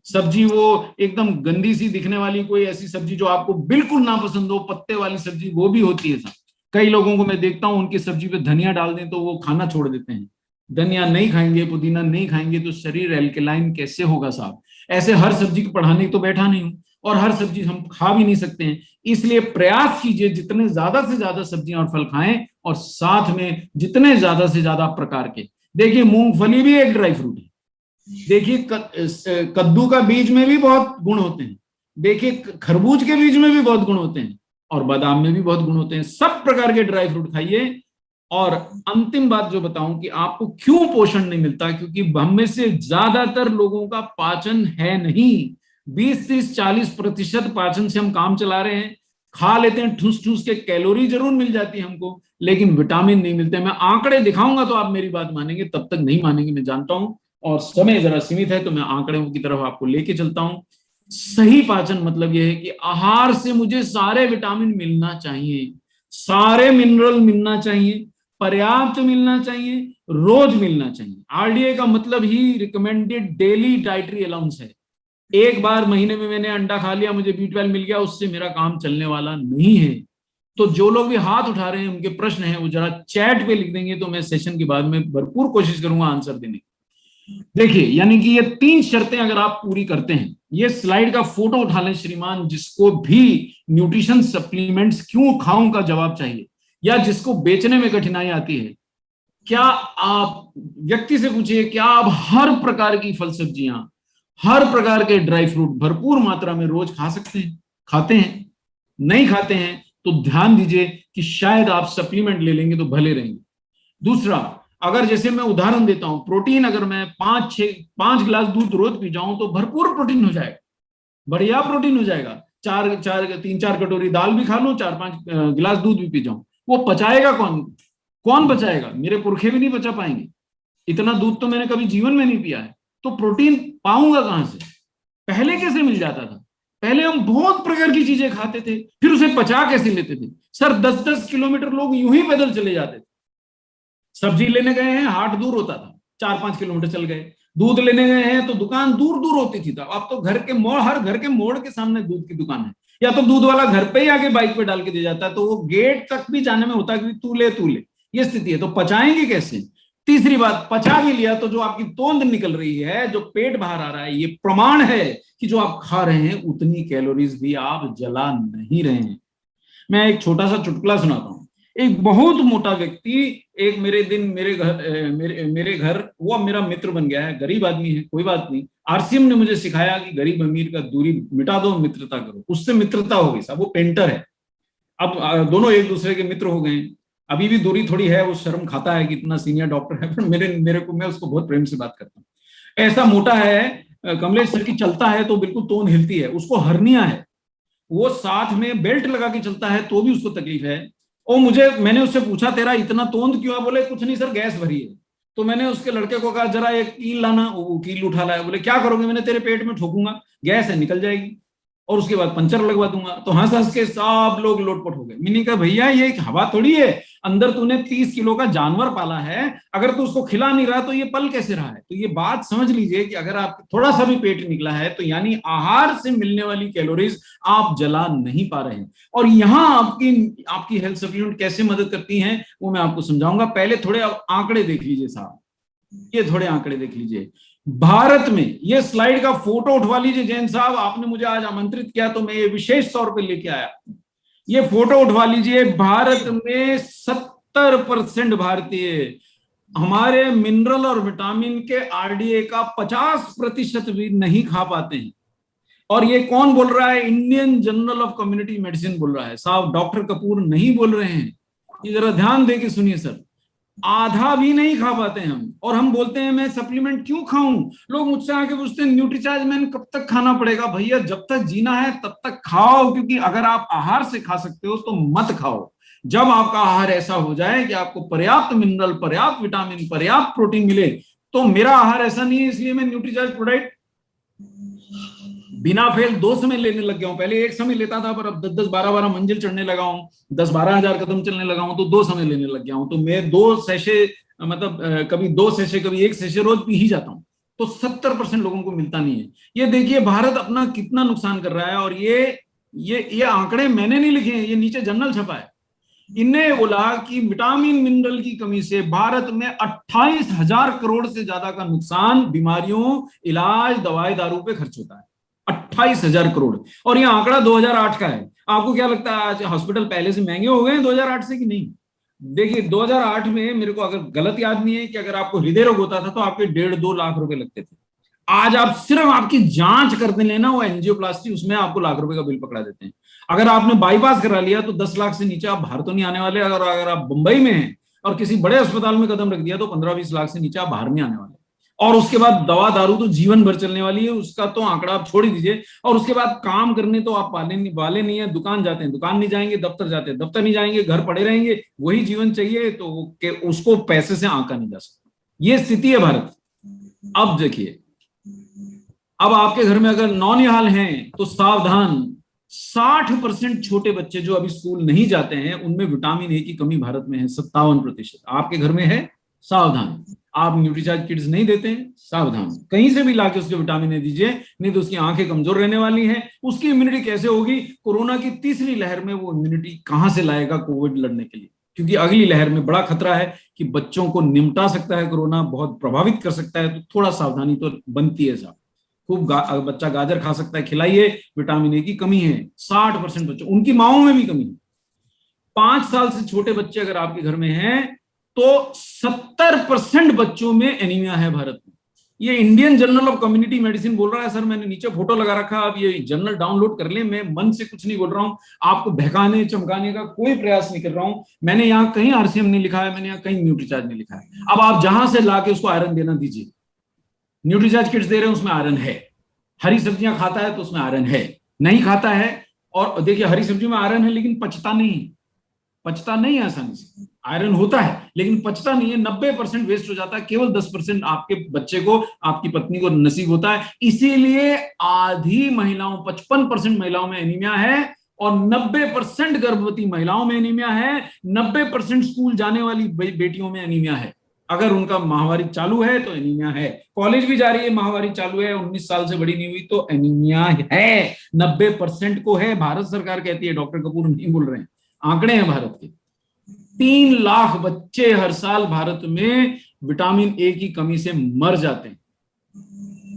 सब्जी वो एकदम गंदी सी दिखने वाली कोई ऐसी सब्जी जो आपको बिल्कुल नापसंद हो, पत्ते वाली सब्जी, वो भी होती है साहब। कई लोगों को मैं देखता हूं उनकी सब्जी पे धनिया डाल दें तो वो खाना छोड़ देते हैं। धनिया नहीं खाएंगे, पुदीना नहीं खाएंगे तो शरीर एल्केलाइन कैसे होगा साहब? ऐसे हर सब्जी को पढ़ाने तो बैठा नहीं हूं, और हर सब्जी हम खा भी नहीं सकते हैं। इसलिए प्रयास कीजिए जितने ज्यादा से ज्यादा सब्जियां और फल खाएं, और साथ में जितने ज्यादा से ज्यादा प्रकार के, देखिए मूंगफली भी एक ड्राई फ्रूट है, देखिए कद्दू का बीज में भी बहुत गुण होते हैं, देखिए खरबूज के बीज में भी बहुत गुण होते हैं, और बादाम में भी बहुत गुण होते हैं। सब प्रकार के ड्राई फ्रूट खाइए। और अंतिम बात जो बताऊं कि आपको क्यों पोषण नहीं मिलता, क्योंकि हम में से ज्यादातर लोगों का पाचन है नहीं। 20-30-40% पाचन से हम काम चला रहे हैं, खा लेते हैं ठूस ठूस के, कैलोरी जरूर मिल जाती है हमको, लेकिन विटामिन नहीं मिलते। मैं आंकड़े दिखाऊंगा तो आप मेरी बात मानेंगे, तब तक नहीं मानेंगे, मैं जानता हूं, और समय जरा सीमित है तो मैं आंकड़ों की तरफ आपको लेके चलता हूं। सही पाचन मतलब यह है कि आहार से मुझे सारे विटामिन मिलना चाहिए, सारे मिनरल मिलना चाहिए, पर्याप्त मिलना चाहिए, रोज मिलना चाहिए। आरडीए का मतलब ही रिकमेंडेड डेली डाइटरी अलाउंस है। एक बार महीने में मैंने अंडा खा लिया, मुझे B12 मिल गया, उससे मेरा काम चलने वाला नहीं है। तो जो लोग भी हाथ उठा रहे हैं, उनके प्रश्न हैं, वो जरा चैट पे लिख देंगे तो मैं सेशन के बाद में भरपूर कोशिश करूंगा आंसर देने की। देखिए, यानी कि ये 3 शर्तें अगर आप पूरी करते हैं, ये स्लाइड का फोटो उठा लें श्रीमान, जिसको भी न्यूट्रिशन सप्लीमेंट्स क्यों खाऊं का जवाब चाहिए, या जिसको बेचने में कठिनाई आती है, क्या आप व्यक्ति से पूछिए, क्या आप हर प्रकार की फल सब्जियां, हर प्रकार के ड्राई फ्रूट भरपूर मात्रा में रोज खा सकते हैं? खाते हैं? नहीं खाते हैं तो ध्यान दीजिए कि शायद आप सप्लीमेंट ले लेंगे तो भले रहेंगे। दूसरा, अगर जैसे मैं उदाहरण देता हूं, प्रोटीन अगर मैं 5 गिलास दूध रोज पी जाऊं तो भरपूर प्रोटीन हो जाएगा, बढ़िया प्रोटीन हो जाएगा। 3-4 कटोरी दाल भी खा लूं, 4-5 गिलास दूध भी पी जाऊं, वो पचाएगा कौन? कौन पचाएगा? मेरे पुरखे भी नहीं पचा पाएंगे। इतना दूध तो मैंने कभी जीवन में नहीं पिया है, तो प्रोटीन पाऊंगा कहां से? पहले कैसे मिल जाता था? पहले हम बहुत प्रकार की चीजें खाते थे, फिर उसे पचा कैसे लेते थे? सर 10-10 किलोमीटर लोग यूं ही पैदल चले जाते थे। सब्जी लेने गए हैं, हाट दूर होता था, 4-5 किलोमीटर चल गए। दूध लेने गए हैं तो दुकान दूर दूर होती थी। तब अब तो घर के मोड़, हर घर के मोड़ के सामने दूध की दुकान है, या तो दूध वाला घर पे ही आके बाइक पे डाल के दे जाता है, तो वो गेट तक भी जाने में होता है कि तू ले तू ले, ये स्थिति है। तो पचाएंगे कैसे? तीसरी बात, पचा भी लिया तो जो आपकी तोंद निकल रही है, जो पेट बाहर आ रहा है, ये प्रमाण है कि जो आप खा रहे हैं उतनी कैलोरीज भी आप जला नहीं रहे हैं। मैं एक छोटा सा चुटकुला सुनाता हूँ। एक बहुत मोटा व्यक्ति एक मेरे घर, वो मेरा मित्र बन गया है, गरीब आदमी है, कोई बात नहीं। आरसीएम ने मुझे सिखाया कि गरीब अमीर का दूरी मिटा दो, मित्रता करो। उससे मित्रता हो गई साहब, वो पेंटर है। अब दोनों एक दूसरे के मित्र हो गए। अभी भी दूरी थोड़ी है, वो शर्म खाता है कि इतना सीनियर डॉक्टर है, पर मैं उसको बहुत प्रेम से बात करता हूँ। ऐसा मोटा है, कमलेश सर की चलता है तो बिल्कुल तोंद हिलती है, उसको हर्निया है। वो साथ में बेल्ट लगा के चलता है तो भी उसको तकलीफ है। और मैंने उससे पूछा, तेरा इतना तोंद क्यों है? बोले कुछ नहीं सर, गैस भरी है। तो मैंने उसके लड़के को कहा, जरा एक कील लाना। वो कील उठा लाया। बोले क्या करोगे? मैंने तेरे पेट में ठोकूंगा, गैस है निकल जाएगी, और उसके बाद पंचर लगवा दूंगा। तो हंस हंस के सब लोग लोटपोट हो गए। मैंने कहा, भैया ये एक हवा थोड़ी है, अंदर तूने 30 किलो का जानवर पाला है, अगर तू उसको खिला नहीं रहा तो ये पल कैसे रहा है? तो ये बात समझ लीजिए कि अगर आप थोड़ा सा भी पेट निकला है तो यानी आहार से मिलने वाली कैलोरीज आप जला नहीं पा रहे हैं। और यहां आपकी हेल्थ सप्लीमेंट कैसे मदद करती हैं वो मैं आपको समझाऊंगा। पहले थोड़े आंकड़े देख लीजिए साहब, ये थोड़े आंकड़े देख लीजिए। भारत में, ये स्लाइड का फोटो उठवा लीजिए जैन साहब, आपने मुझे आज आमंत्रित किया तो मैं ये विशेष तौर पे लेके आया। ये फोटो उठवा लीजिए। भारत में 70% भारतीय हमारे मिनरल और विटामिन के आरडीए का 50% भी नहीं खा पाते हैं। और ये कौन बोल रहा है? Indian journal of community medicine बोल रहा है साहब, डॉक्टर कपूर नहीं बोल रहे हैं। ये जरा ध्यान दे के सुनिए सर, आधा भी नहीं खा पाते हम। और हम बोलते हैं मैं सप्लीमेंट क्यों खाऊं? लोग मुझसे आके पूछते हैं न्यूट्रीचार्ज मैन कब तक खाना पड़ेगा? भैया जब तक जीना है तब तक खाओ, क्योंकि अगर आप आहार से खा सकते हो तो मत खाओ। जब आपका आहार ऐसा हो जाए कि आपको पर्याप्त मिनरल, पर्याप्त विटामिन, पर्याप्त प्रोटीन मिले, तो मेरा आहार ऐसा नहीं है इसलिए मैं न्यूट्रीचार्ज प्रोडक्ट बिना फेल 2 समय लेने लग गया हूं। पहले 1 समय लेता था, पर अब 10-10, 12-12 मंजिल चढ़ने लगा हूं, 10-12 हजार कदम चलने लगा हूं, तो 2 समय लेने लग गया हूं। तो मैं 2 सैशे, मतलब कभी 2 सैशे कभी 1 सैशे रोज पी ही जाता हूं। तो 70% लोगों को मिलता नहीं है। ये देखिए भारत अपना कितना नुकसान कर रहा है। और ये आंकड़े मैंने नहीं लिखे हैं, ये नीचे जर्नल छपा है। इन्हें बोला कि विटामिन मिनरल की कमी से भारत में 28,000 करोड़ से ज्यादा का नुकसान बीमारियों, इलाज, दवाई, दारू पे खर्च होता है। 28,000 करोड़। और यह आंकड़ा 2008 का है। आपको क्या लगता है आज हॉस्पिटल पहले से महंगे हो गए 2008 से कि नहीं? देखिए 2008 में, मेरे को अगर गलत याद नहीं है, कि अगर आपको हृदय रोग होता था तो आपके 1.5-2 लाख रुपए लगते थे। आज आप सिर्फ आपकी जांच करते लेना, वो एंजियोप्लास्टी, उसमें आपको लाख रुपए का बिल पकड़ा देते हैं। अगर आपने बाईपास करा लिया तो 10 लाख से नीचे आप बाहर तो नहीं आने वाले। अगर आप मुंबई में हैं और किसी बड़े अस्पताल में कदम रख दिया तो 15-20 लाख से नीचे आप बाहर नहीं आने वाले। और उसके बाद दवा दारू तो जीवन भर चलने वाली है, उसका तो आंकड़ा आप छोड़ ही दीजिए। और उसके बाद काम करने तो आप वाले नहीं है। दुकान जाते हैं, दुकान नहीं जाएंगे, दफ्तर जाते हैं, दफ्तर नहीं जाएंगे, घर पड़े रहेंगे, वही जीवन चाहिए। तो उसको पैसे से आंका नहीं जा सकता। ये स्थिति है भारत। अब देखिए, अब आपके घर में अगर नौनिहाल हैं तो सावधान, 60% छोटे बच्चे जो अभी स्कूल नहीं जाते हैं उनमें विटामिन ए की कमी भारत में है। 57% आपके घर में है, सावधान। आप न्यूट्रीचार्ज किड्स नहीं देते हैं, सावधान, कहीं से भी लाके उसको विटामिन ए दीजिए, नहीं तो उसकी आंखें कमजोर रहने वाली हैं। उसकी इम्यूनिटी कैसे होगी? कोरोना की तीसरी लहर में वो इम्यूनिटी कहां से लाएगा कोविड लड़ने के लिए? क्योंकि अगली लहर में बड़ा खतरा है कि बच्चों को निमटा सकता है कोरोना, बहुत प्रभावित कर सकता है। तो थोड़ा सावधानी तो बनती है साहब। खूब बच्चा गाजर खा सकता है, खिलाइए, विटामिन ए की कमी है 60% बच्चों, उनकी माओं में भी कमी है। 5 साल से छोटे बच्चे अगर आपके घर में हैं तो 70% बच्चों में एनीमिया है भारत में। ये Indian journal of community medicine बोल रहा है सर, मैंने नीचे फोटो लगा रखा, आप ये जर्नल डाउनलोड कर लें। मैं मन से कुछ नहीं बोल रहा हूं, आपको बहकाने चमकाने का कोई प्रयास नहीं कर रहा हूं। मैंने यहाँ कहीं आरसीएम नहीं लिखा है, मैंने यहाँ कहीं न्यूट्रीचार्ज नहीं लिखा है। अब आप जहां से लाके उसको आयरन देना दीजिए। न्यूट्रीचार्ज किट्स दे रहे हैं, उसमें आयरन है। हरी सब्जियां खाता है तो उसमें आयरन है, नहीं खाता है, और देखिए हरी सब्जियों में आयरन है लेकिन पचता नहीं है आसानी से। आयरन होता है लेकिन पचता नहीं है, 90% वेस्ट हो जाता है, केवल 10% आपके बच्चे को, आपकी पत्नी को नसीब होता है। इसीलिए आधी महिलाओं, 55% महिलाओं में एनीमिया है, और 90% गर्भवती महिलाओं में एनीमिया है, 90% स्कूल जाने वाली बेटियों में एनीमिया है। अगर उनका माहवारी चालू है तो एनीमिया है, कॉलेज भी जा रही है, माहवारी चालू है, 19 साल से बड़ी नहीं हुई तो एनीमिया है, 90% को है। भारत सरकार कहती है, डॉक्टर कपूर नहीं बोल रहे हैं, आंकड़े हैं भारत के। 3 लाख बच्चे हर साल भारत में विटामिन ए की कमी से मर जाते हैं।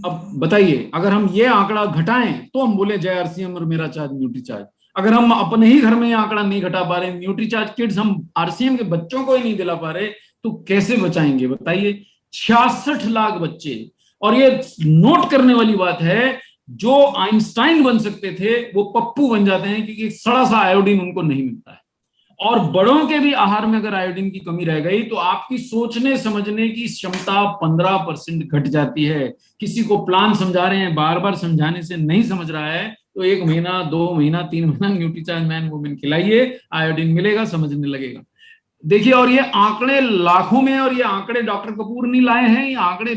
अब बताइए, अगर हम ये आंकड़ा घटाएं तो हम बोले जय आरसीएम और मेरा चार्ज न्यूट्रीचार्ज। अगर हम अपने ही घर में ये आंकड़ा नहीं घटा पा रहे, न्यूट्रीचार्ज किड्स हम आरसीएम के बच्चों को ही नहीं दिला पा रहे, तो कैसे बचाएंगे बताइए? 66 लाख बच्चे। और ये नोट करने वाली बात है, जो आइंस्टाइन बन सकते थे वो पप्पू बन जाते हैं, क्योंकि सड़ा सा आयोडीन उनको नहीं मिलता है। और बड़ों के भी आहार में अगर आयोडीन की कमी रह गई तो आपकी सोचने समझने की क्षमता 15% घट जाती है। किसी को प्लान समझा रहे हैं, बार बार समझाने से नहीं समझ रहा है, तो 1 महीना 2 महीना 3 महीना न्यूट्रीचार्ज मैन वुमेन खिलाइए, आयोडीन मिलेगा, समझने लगेगा। देखिए, और ये आंकड़े लाखों में, और ये आंकड़े डॉक्टर कपूर नहीं लाए हैं, ये आंकड़े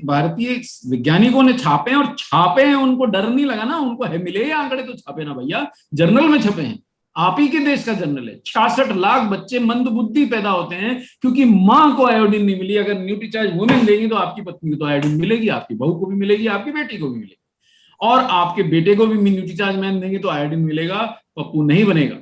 भारतीय वैज्ञानिकों ने छापे हैं, और छापे हैं, उनको डर नहीं लगा ना, उनको है मिले ये आंकड़े तो छापे ना भैया, जर्नल में छपे हैं, आप ही के देश का जर्नल है। 66 लाख बच्चे मंदबुद्धि पैदा होते हैं क्योंकि मां को आयोडीन नहीं मिली। अगर न्यूट्रीचार्ज वुमेन देगी तो आपकी पत्नी को तो आयोडीन मिलेगी, आपकी बहू को भी मिलेगी, आपकी बेटी को भी मिलेगी, और आपके बेटे को भी न्यूट्रीचार्ज मैन देंगे तो आयोडीन मिलेगा, पप्पू नहीं बनेगा।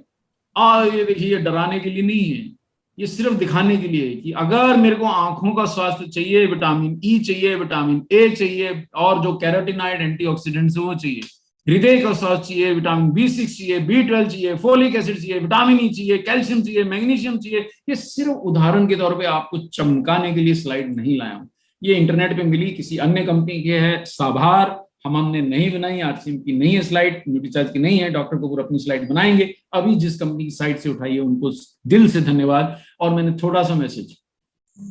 और ये देखिए, डराने के लिए नहीं है, ये सिर्फ दिखाने के लिए कि अगर मेरे को आंखों का स्वास्थ्य चाहिए, विटामिन ई चाहिए, विटामिन ए चाहिए, और जो कैरोटीनॉइड एंटीऑक्सीडेंट्स है वो चाहिए, हृदय का स्वास्थ्य चाहिए, विटामिन B6 चाहिए, B12 चाहिए, फोलिक एसिड चाहिए, विटामिन ई चाहिए, कैल्शियम चाहिए, मैग्नीशियम चाहिए, ये सिर्फ उदाहरण के तौर पे आपको चमकाने के लिए स्लाइड नहीं लाया हूं। ये इंटरनेट पे मिली, किसी अन्य कंपनी के है, साभार, हमने नहीं बनाई, आरसीएम की नहीं है स्लाइड, न्यूट्रीचार्ज की नहीं है। डॉक्टर कपूर अपनी स्लाइड बनाएंगे, अभी जिस कंपनी की साइट से उठाई है उनको दिल से धन्यवाद। और मैंने थोड़ा सा मैसेज,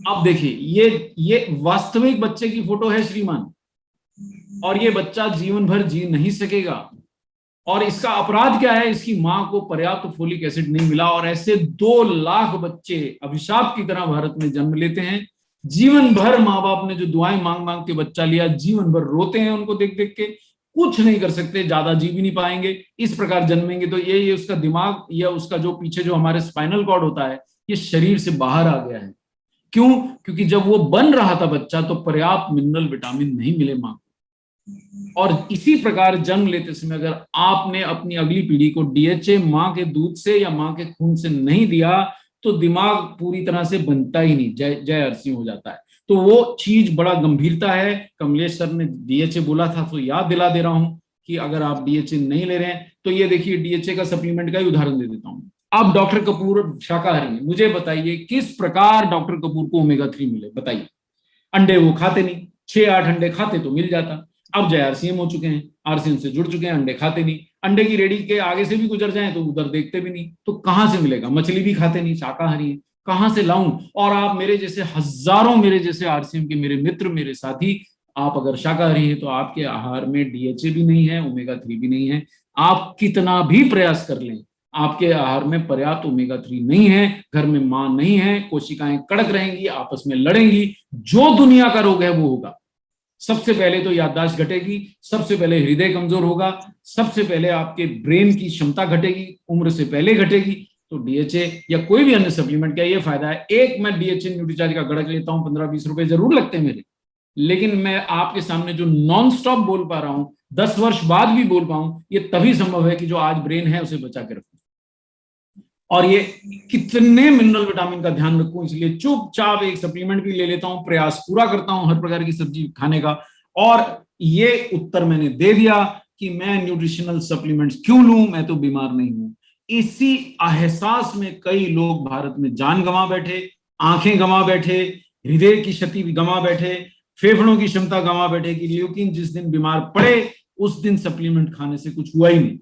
अब देखिए, ये वास्तविक बच्चे की फोटो है श्रीमान, और ये बच्चा जीवन भर जी नहीं सकेगा। और इसका अपराध क्या है? इसकी मां को पर्याप्त फोलिक एसिड नहीं मिला, और ऐसे 2 लाख बच्चे अभिशाप की तरह भारत में जन्म लेते हैं। जीवन भर माँ बाप ने जो दुआएं मांग मांग के बच्चा लिया, जीवन भर रोते हैं उनको देख देख के, कुछ नहीं कर सकते, ज्यादा जी भी नहीं पाएंगे। इस प्रकार जन्मेंगे तो ये उसका दिमाग, या उसका जो पीछे जो हमारे स्पाइनल कॉर्ड होता है, ये शरीर से बाहर आ गया है। क्यों? क्योंकि जब वो बन रहा था बच्चा तो पर्याप्त मिनरल विटामिन नहीं मिले मां को। और इसी प्रकार जन्म लेते समय अगर आपने अपनी अगली पीढ़ी को डीएचए मां के दूध से या मां के खून से नहीं दिया तो दिमाग पूरी तरह से बनता ही नहीं, जय अरसी हो जाता है। तो वो चीज बड़ा गंभीरता है। कमलेश सर ने डीएचए बोला था तो याद दिला दे रहा हूं कि अगर आप डीएचए नहीं ले रहे हैं तो ये देखिए, डीएचए का सप्लीमेंट का ही उदाहरण दे देता हूं। अब डॉक्टर कपूर शाकाहारी हैं, मुझे बताइए किस प्रकार डॉक्टर कपूर को ओमेगा 3 मिले? बताइए। अंडे वो खाते नहीं, 6-8 अंडे खाते तो मिल जाता। अब जय आरसीएम हो चुके हैं, आरसीएम से जुड़ चुके हैं, अंडे खाते नहीं, अंडे की रेडी के आगे से भी गुजर जाएं तो उधर देखते भी नहीं, तो कहां से मिलेगा? मछली भी खाते नहीं, शाकाहारी है, कहां से लाऊं? और आप मेरे जैसे हजारों, मेरे जैसे आरसीएम के मेरे मित्र, मेरे साथी, आप अगर शाकाहारी हैं तो आपके आहार में डीएचए भी नहीं है, ओमेगा 3 भी नहीं है। आप कितना भी प्रयास कर लें, आपके आहार में पर्याप्त ओमेगा 3 नहीं है, घर में मां नहीं है, कोशिकाएं कड़क रहेंगी, आपस में लड़ेंगी, जो दुनिया का रोग है वो होगा। सबसे पहले तो याददाश्त घटेगी, सबसे पहले हृदय कमजोर होगा, सबसे पहले आपके ब्रेन की क्षमता घटेगी, उम्र से पहले घटेगी, तो डीएचए या कोई भी अन्य सप्लीमेंट का ये फायदा है, एक मैं डीएचए न्यूट्रीचार्ज का गड़क लेता हूँ, 15-20 रुपए जरूर लगते हैं मेरे, लेकिन मैं आपके सामने जो नॉन स्टॉप बोल पा रहा हूं, 10 वर्ष बाद भी बोल पाऊं, ये तभी संभव है कि जो आज ब्रेन है उसे बचा के रखूं और ये कितने मिनरल विटामिन का ध्यान रखूं, इसलिए चुपचाप एक सप्लीमेंट भी ले लेता हूं, प्रयास पूरा करता हूं हर प्रकार की सब्जी खाने का। और ये उत्तर मैंने दे दिया कि मैं न्यूट्रिशनल सप्लीमेंट्स क्यों लूं, मैं तो बीमार नहीं हूं। इसी एहसास में कई लोग भारत में जान गंवा बैठे, आंखें गंवा बैठे, हृदय की क्षति गंवा बैठे, फेफड़ों की क्षमता गंवा बैठे कि लेकिन जिस दिन बीमार पड़े उस दिन सप्लीमेंट खाने से कुछ हुआ ही नहीं।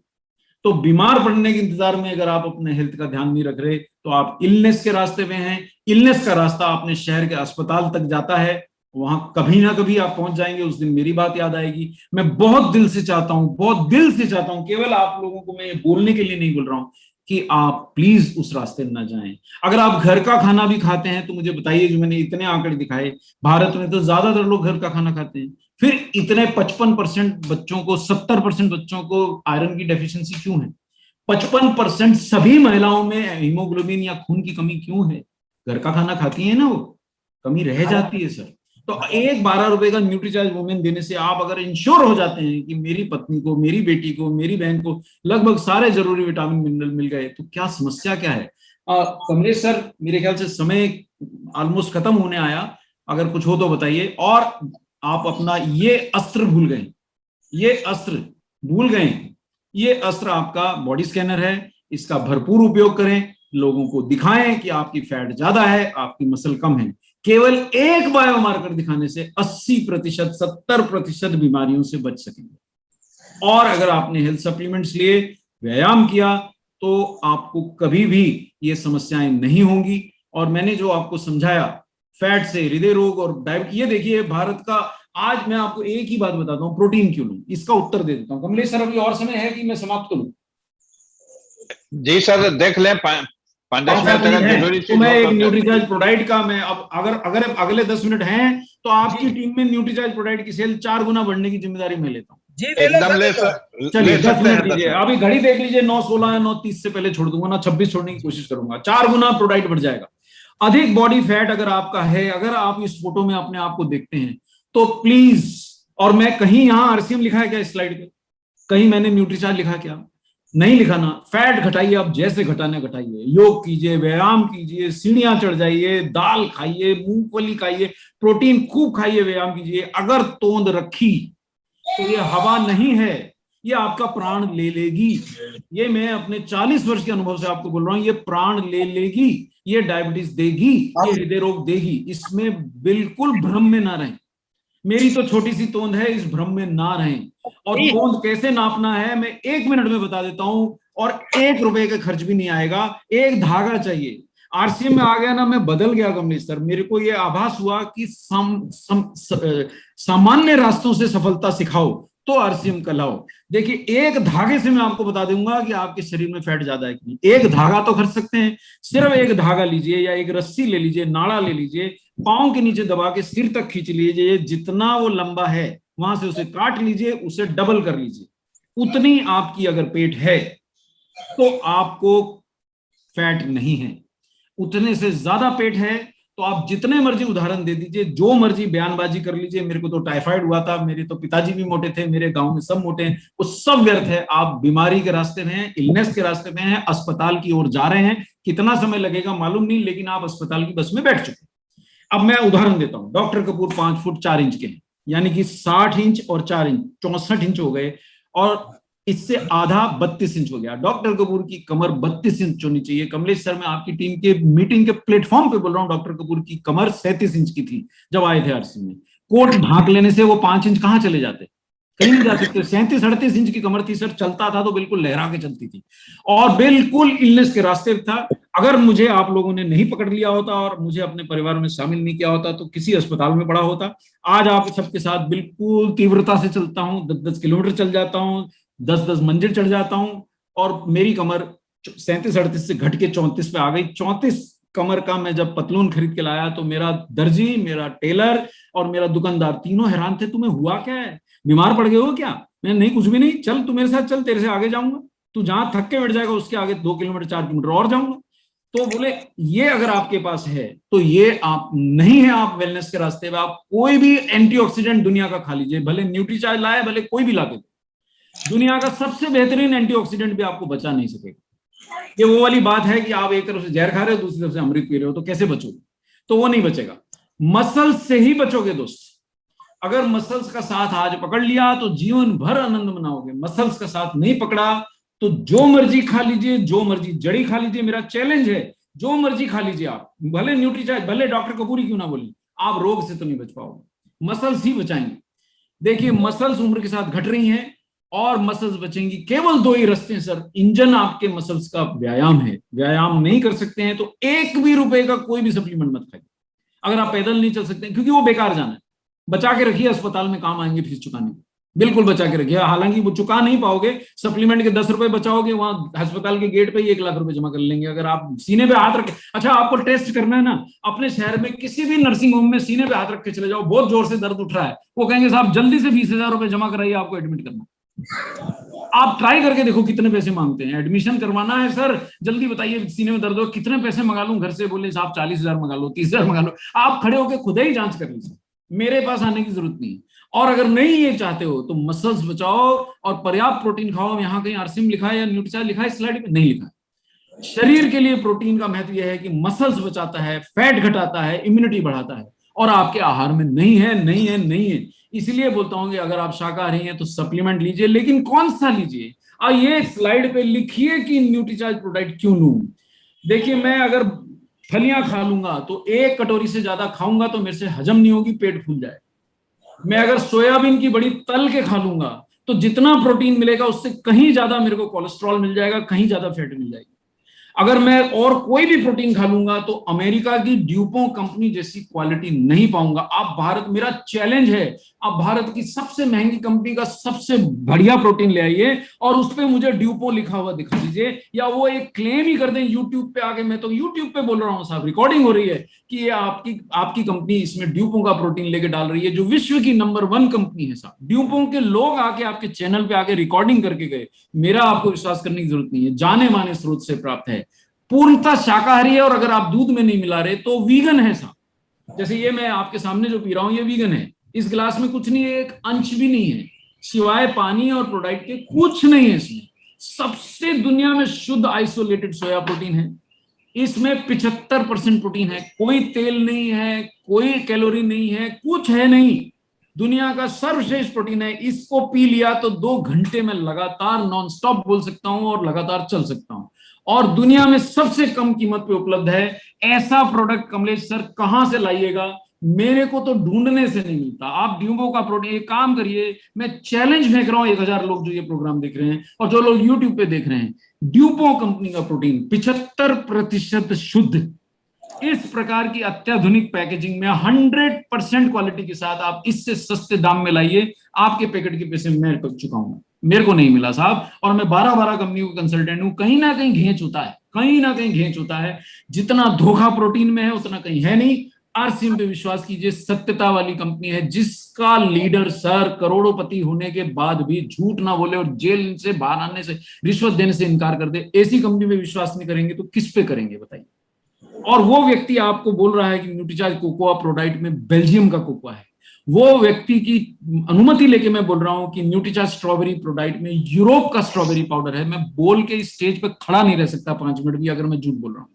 तो बीमार पड़ने के इंतजार में अगर आप अपने हेल्थ का ध्यान नहीं रख रहे तो आप इलनेस के रास्ते में हैं। इलनेस का रास्ता अपने शहर के अस्पताल तक जाता है, वहां कभी ना कभी आप पहुंच जाएंगे, उस दिन मेरी बात याद आएगी। मैं बहुत दिल से चाहता हूं, बहुत दिल से चाहता हूं, केवल आप लोगों को मैं ये बोलने के लिए नहीं बोल रहा हूं कि आप प्लीज उस रास्ते में ना जाएं। अगर आप घर का खाना भी खाते हैं तो मुझे बताइए, जो मैंने इतने आंकड़े दिखाए, भारत में तो ज्यादातर लोग घर का खाना खाते हैं, फिर इतने 55% बच्चों को, 70% बच्चों को आयरन की डेफिशिएंसी क्यों है? 55% सभी महिलाओं में हीमोग्लोबिन या खून की कमी क्यों है? घर का खाना खाती है ना, वो कमी रह जाती है सर। तो एक 12 रुपए का न्यूट्रीचार्ज वुमेन देने से आप अगर इंश्योर हो जाते हैं कि मेरी पत्नी को, मेरी बेटी को, मेरी बहन को लगभग सारे जरूरी विटामिन मिनरल मिल गए, तो क्या समस्या क्या है? कमलेश सर, मेरे ख्याल से समय ऑलमोस्ट खत्म होने आया, अगर कुछ हो तो बताइए। और आप अपना ये अस्त्र भूल गए, ये अस्त्र भूल गए, ये अस्त्र आपका बॉडी स्कैनर है, इसका भरपूर उपयोग करें, लोगों को दिखाएं कि आपकी फैट ज्यादा है, आपकी मसल कम है। केवल एक बायोमार्कर दिखाने से 80%, 70% बीमारियों से बच सकेंगे। और अगर आपने हेल्थ सप्लीमेंट्स लिए, व्यायाम किया, तो आपको कभी भी ये समस्याएं नहीं होंगी। और मैंने जो आपको समझाया, फैट से हृदय रोग और डायबिटीज, ये देखिए भारत का, आज मैं आपको एक ही बात बताता हूं, प्रोटीन क्यों लूं, इसका उत्तर दे देता हूं। कमलेश सर, अभी और समय है कि मैं समाप्त करूं? जी सर, देख लें, 5-10 मिनट जरूरी तो मैं एक न्यूट्रीचार्ज प्रोडाइट का, मैं अब अगर अगले 10 मिनट हैं तो आपकी टीम में न्यूट्रीचार्ज प्रोडाइट की सेल 4 गुना बढ़ने की जिम्मेदारी मैं लेता हूँ। एकदम ले चलिए 10 मिनट लीजिए, अभी घड़ी देख लीजिए, 9:16 या 9:30 से पहले छोड़ दूंगा ना, 26 छोड़ने की कोशिश करूंगा। 4 गुना प्रोडाइट बढ़ जाएगा। अधिक बॉडी फैट अगर आपका है, अगर आप इस फोटो में अपने आप को देखते हैं तो प्लीज, और मैं कहीं यहां आरसीएम लिखा है क्या इस स्लाइड पे? कहीं मैंने न्यूट्रीचार्ज लिखा क्या? नहीं लिखा ना। फैट घटाइए, आप जैसे घटाने घटाइए, योग कीजिए, व्यायाम कीजिए, सीढ़ियां चढ़ जाइए, दाल खाइए, मूंगफली खाइए, प्रोटीन खूब खाइए, व्यायाम कीजिए। अगर तोंद रखी तो ये हवा नहीं है, ये आपका प्राण ले लेगी। ये मैं अपने 40 वर्ष के अनुभव से आपको बोल रहा हूं, ये प्राण ले लेगी, ये डायबिटीज देगी, ये हृदय रोग देगी। इसमें बिल्कुल भ्रम में ना रहें। मेरी तो छोटी सी तोंद है, इस भ्रम में ना रहें। और तोंद कैसे नापना है मैं 1 मिनट में बता देता हूं, और 1 रुपए का खर्च भी नहीं आएगा। एक धागा चाहिए। आरसीएम में आ गया ना, मैं बदल गया कमलेश सर। मेरे को यह आभास हुआ कि सामान्य रास्तों से सफलता सिखाओ तो आरसीएम कहलाओ। देखिए, एक धागे से मैं आपको बता दूंगा कि आपके शरीर में फैट ज्यादा है कि नहीं। एक धागा तो खर्च सकते हैं, सिर्फ एक धागा लीजिए या एक रस्सी ले लीजिए, नाड़ा ले लीजिए, पांव के नीचे दबा के सिर तक खींच लीजिए, जितना वो लंबा है वहां से उसे काट लीजिए, उसे डबल कर लीजिए। उतनी आपकी अगर पेट है तो आपको फैट नहीं है। उतने से ज्यादा पेट है तो आप जितने मर्जी उदाहरण दे दीजिए, जो मर्जी बयानबाजी कर लीजिए, मेरे को तो टाइफाइड हुआ था, मेरे तो पिताजी भी मोटे थे, मेरे गांव में सब मोटे हैं, वो सब व्यर्थ है। आप बीमारी के रास्ते में हैं, इलनेस के रास्ते में हैं, अस्पताल की ओर जा रहे हैं। कितना समय लगेगा मालूम नहीं, लेकिन आप अस्पताल की बस में बैठ चुके हैं। अब मैं उदाहरण देता हूं। डॉक्टर कपूर 5 फुट 4 इंच के हैं, यानी कि 60 इंच और 4 इंच 64 इंच हो गए, और इससे आधा 32 इंच हो गया। डॉक्टर कपूर की कमर 32 इंच होनी चाहिए। कमलेश सर, मैं आपकी टीम के मीटिंग के प्लेटफॉर्म पे बोल रहा हूं, डॉक्टर कपूर की कमर 37 इंच की थी जब आए थे आरसी में। कोट ढांक लेने से वो 5 इंच कहां चले जाते? कहीं नहीं जा सकते। 37-38 इंच की कमर थी सर, चलता था तो बिल्कुल लहरा के चलती थी, और बिल्कुल इलनेस के रास्ते था। अगर मुझे आप लोगों ने नहीं पकड़ लिया होता और मुझे अपने परिवार में शामिल नहीं किया होता तो किसी अस्पताल में पड़ा होता। आज आप सबके साथ बिल्कुल तीव्रता से चलता हूं, 10-10 किलोमीटर चल जाता हूं, 10-10 मंजिल चढ़ जाता हूं, और मेरी कमर 37-38 से घट के 34 पे आ गई। 34 कमर का मैं जब पतलून खरीद के लाया तो मेरा दर्जी, मेरा टेलर और मेरा दुकानदार तीनों हैरान थे, तुम्हें हुआ क्या है, बीमार पड़ गए हो क्या? मैं नहीं, कुछ भी नहीं, चल तू मेरे साथ चल, तेरे से आगे जाऊंगा, तू जहां थक के बैठ जाएगा उसके आगे 2 किलोमीटर 4 किलोमीटर और जाऊंगा। तो बोले ये अगर आपके पास है तो ये आप नहीं है, आप वेलनेस के रास्ते पे, आप कोई भी एंटीऑक्सीडेंट दुनिया का खा लीजिए, भले न्यूट्रीचार्ज लाए, भले कोई भी लाके, दुनिया का सबसे बेहतरीन एंटीऑक्सीडेंट भी आपको बचा नहीं सकेगा। ये वो वाली बात है कि आप एक तरफ से जहर खा रहे हो, दूसरी तरफ से अमृत पी रहे हो, तो कैसे बचोगे? तो वो नहीं बचेगा। मसल्स से ही बचोगे दोस्त। अगर मसल्स का साथ आज पकड़ लिया तो जीवन भर आनंद मनाओगे। मसल्स का साथ नहीं पकड़ा तो जो मर्जी खा लीजिए, जो मर्जी जड़ी खा लीजिए, मेरा चैलेंज है, जो मर्जी खा लीजिए आप, भले न्यूट्रीचार्ज, भले डॉक्टर कपूरी क्यों ना बोले, आप रोग से तो नहीं बच पाओगे। मसल्स ही बचाएंगे। देखिए मसल्स उम्र के साथ घट रही हैं और मसल्स बचेंगी। केवल दो ही रास्ते हैं सर। इंजन आपके मसल्स का व्यायाम है। व्यायाम नहीं कर सकते हैं तो ₹1 का कोई भी सप्लीमेंट मत खाइए। अगर आप पैदल नहीं चल सकते, क्योंकि वो बेकार जाना है, बचा के रखिए, अस्पताल में काम आएंगे फीस चुकाने के, बिल्कुल बचा के रखिए। हालांकि वो चुका नहीं पाओगे, सप्लीमेंट के ₹10 बचाओगे, वहां अस्पताल के गेट पे ही ₹1,00,000 जमा कर लेंगे अगर आप सीने पे हाथ रखे। अच्छा, आपको टेस्ट करना है ना, अपने शहर में किसी भी नर्सिंग होम में सीने पे हाथ रख के चले जाओ, बहुत जोर से दर्द उठ रहा है, वो कहेंगे साहब जल्दी से ₹20,000 जमा कराइए, आपको एडमिट करना। आप ट्राई करके देखो कितने पैसे मांगते हैं। एडमिशन करवाना है सर, जल्दी बताइए सीने में दर्द हो, कितने पैसे मंगा लूं घर से? बोले साहब 40,000 मंगा लो, 30,000 मंगा लो। आप खड़े होकर खुद ही जांच कर लीजिए, मेरे पास आने की जरूरत नहीं है। और अगर नहीं ये चाहते हो तो मसल्स बचाओ और पर्याप्त प्रोटीन खाओ। यहाँ कहीं आरसीएम लिखा है या न्यूट्रीचार्ज लिखा है स्लाइड पे? नहीं लिखा है। शरीर के लिए प्रोटीन का महत्व यह है कि मसल्स बचाता है, फैट घटाता है, इम्यूनिटी बढ़ाता है, और आपके आहार में नहीं है, नहीं है, नहीं है। इसलिए बोलता हूं कि अगर आप शाकाहारी हैं तो सप्लीमेंट लीजिए, लेकिन कौन सा लीजिए? ये स्लाइड पे लिखिए कि न्यूट्रीचार्ज प्रोडक्ट क्यों लूं। देखिए मैं अगर फलियां खा लूंगा तो 1 कटोरी से ज्यादा खाऊंगा तो मेरे से हजम नहीं होगी, पेट फूल जाए। मैं अगर सोयाबीन की बड़ी तल के खा लूंगा तो जितना प्रोटीन मिलेगा उससे कहीं ज्यादा मेरे को कोलेस्ट्रॉल मिल जाएगा, कहीं ज्यादा फैट मिल जाएगी। अगर मैं और कोई भी प्रोटीन खा लूंगा तो अमेरिका की ड्यूपो कंपनी जैसी क्वालिटी नहीं पाऊंगा। आप भारत, मेरा चैलेंज है, आप भारत की सबसे महंगी कंपनी का सबसे बढ़िया प्रोटीन ले आइए और उस पे मुझे ड्यूपो लिखा हुआ दिखा दीजिए, या वो एक क्लेम ही कर दें यूट्यूब पे आके। मैं तो यूट्यूब पे बोल रहा हूँ साहब, रिकॉर्डिंग हो रही है कि ये आपकी कंपनी इसमें ड्यूपो का प्रोटीन लेके डाल रही है, जो विश्व की नंबर 1 कंपनी है साहब। ड्यूपो के लोग आके आपके चैनल पे आके रिकॉर्डिंग करके गए। मेरा आपको विश्वास करने की जरूरत नहीं है, जाने माने स्रोत से प्राप्त है, पूर्णतः शाकाहारी है। और अगर आप दूध में नहीं मिला रहे तो वीगन है साहब। जैसे ये मैं आपके सामने जो पी रहा हूं ये वीगन है। इस गिलास में कुछ नहीं है, एक अंश भी नहीं है सिवाय पानी और प्रोडक्ट के, कुछ नहीं है इसमें। सबसे दुनिया में शुद्ध आइसोलेटेड सोया प्रोटीन है। इसमें 75% प्रोटीन है, कोई तेल नहीं है, कोई कैलोरी नहीं है, कुछ है नहीं। दुनिया का सर्वश्रेष्ठ प्रोटीन है। इसको पी लिया तो 2 घंटे में लगातार नॉन स्टॉप बोल सकता हूं और लगातार चल सकता हूं, और दुनिया में सबसे कम कीमत पे उपलब्ध है। ऐसा प्रोडक्ट कमलेश सर कहां से लाइएगा? मेरे को तो ढूंढने से नहीं मिलता। आप ड्यूबो का प्रोडक्ट, एक काम करिए, मैं चैलेंज फेंक रहा हूं 1000 लोग जो ये प्रोग्राम देख रहे हैं और जो लोग यूट्यूब पे देख रहे हैं, ड्यूबो कंपनी का प्रोटीन 75% शुद्ध, इस प्रकार की अत्याधुनिक पैकेजिंग में 100% क्वालिटी के साथ आप इससे सस्ते दाम में लाइए। आपके पैकेट के पैसे मैं चुकाऊंगा, मेरे को नहीं मिला साहब। और मैं 12 कंपनियों का कंसल्टेंट हूं। कहीं ना कहीं घेंच होता है, कहीं ना कहीं घेंच होता है। जितना धोखा प्रोटीन में है उतना कहीं है नहीं। आरसीएम पे विश्वास कीजिए, सत्यता वाली कंपनी है, जिसका लीडर सर करोड़ोंपति होने के बाद भी झूठ ना बोले और जेल से बाहर आने से, रिश्वत देने से इनकार कर दे। ऐसी कंपनी पे विश्वास नहीं करेंगे तो किस पे करेंगे बताइए? और वो व्यक्ति आपको बोल रहा है कि न्यूट्रीचार्ज कोकोआ प्रोडक्ट में बेल्जियम का कोकोआ है, वो व्यक्ति की अनुमति लेके मैं बोल रहा हूं कि न्यूट्रीचार्ज स्ट्रॉबेरी प्रोडक्ट में यूरोप का स्ट्रॉबेरी पाउडर है। मैं बोल के इस स्टेज पे खड़ा नहीं रह सकता 5 मिनट भी अगर मैं झूठ बोल रहा हूं।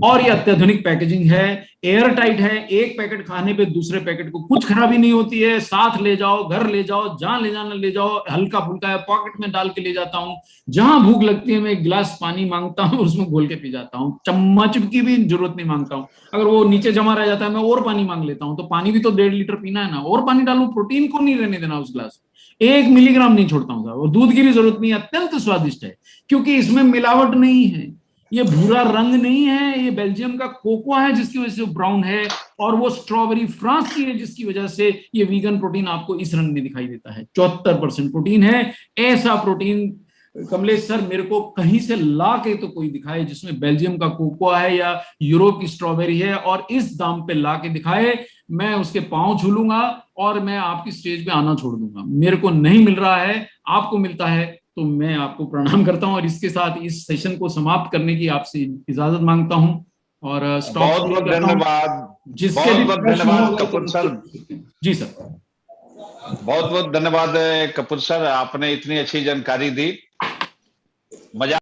और ये अत्याधुनिक पैकेजिंग है, एयर टाइट है। एक पैकेट खाने पे दूसरे पैकेट को कुछ खराबी नहीं होती है। साथ ले जाओ, घर ले जाओ, जहां ले जाना ले जाओ, हल्का फुल्का है, पॉकेट में डाल के ले जाता हूं। जहां भूख लगती है मैं एक गिलास पानी मांगता हूं, उसमें घोल के पी जाता हूं। चम्मच की भी जरूरत नहीं मांगता हूं। अगर वो नीचे जमा रह जाता है मैं और पानी मांग लेता हूं। तो पानी भी तो 1.5 लीटर पीना है ना, और पानी डालू, प्रोटीन को नहीं रहने देना उस गिलास। 1 मिलीग्राम नहीं छोड़ता हूं साहब। और दूध की भी जरूरत नहीं, अत्यंत स्वादिष्ट है क्योंकि इसमें मिलावट नहीं है। ये भूरा रंग नहीं है, ये बेल्जियम का कोकोआ है जिसकी वजह से ब्राउन है, और वो स्ट्रॉबेरी फ्रांस की है जिसकी वजह से ये वीगन प्रोटीन आपको इस रंग में दिखाई देता है। 74% प्रोटीन है। ऐसा प्रोटीन कमलेश सर मेरे को कहीं से ला के तो कोई दिखाए जिसमें बेल्जियम का कोकोआ है या यूरोप की स्ट्रॉबेरी है और इस दाम पे ला के दिखाए, मैं उसके पांव छू लूंगा और मैं आपकी स्टेज पे आना छोड़ दूंगा। मेरे को नहीं मिल रहा है, आपको मिलता है, तो मैं आपको प्रणाम करता हूं और इसके साथ इस सेशन को समाप्त करने की आपसे इजाजत मांगता हूं और स्टॉप बहुत बहुत धन्यवाद, जिसके भी बहुत बहुत प्रश्न धन्यवाद हो वो कपूर तो सर, जी सर। बहुत बहुत धन्यवाद कपूर सर, आपने इतनी अच्छी जानकारी दी, मजा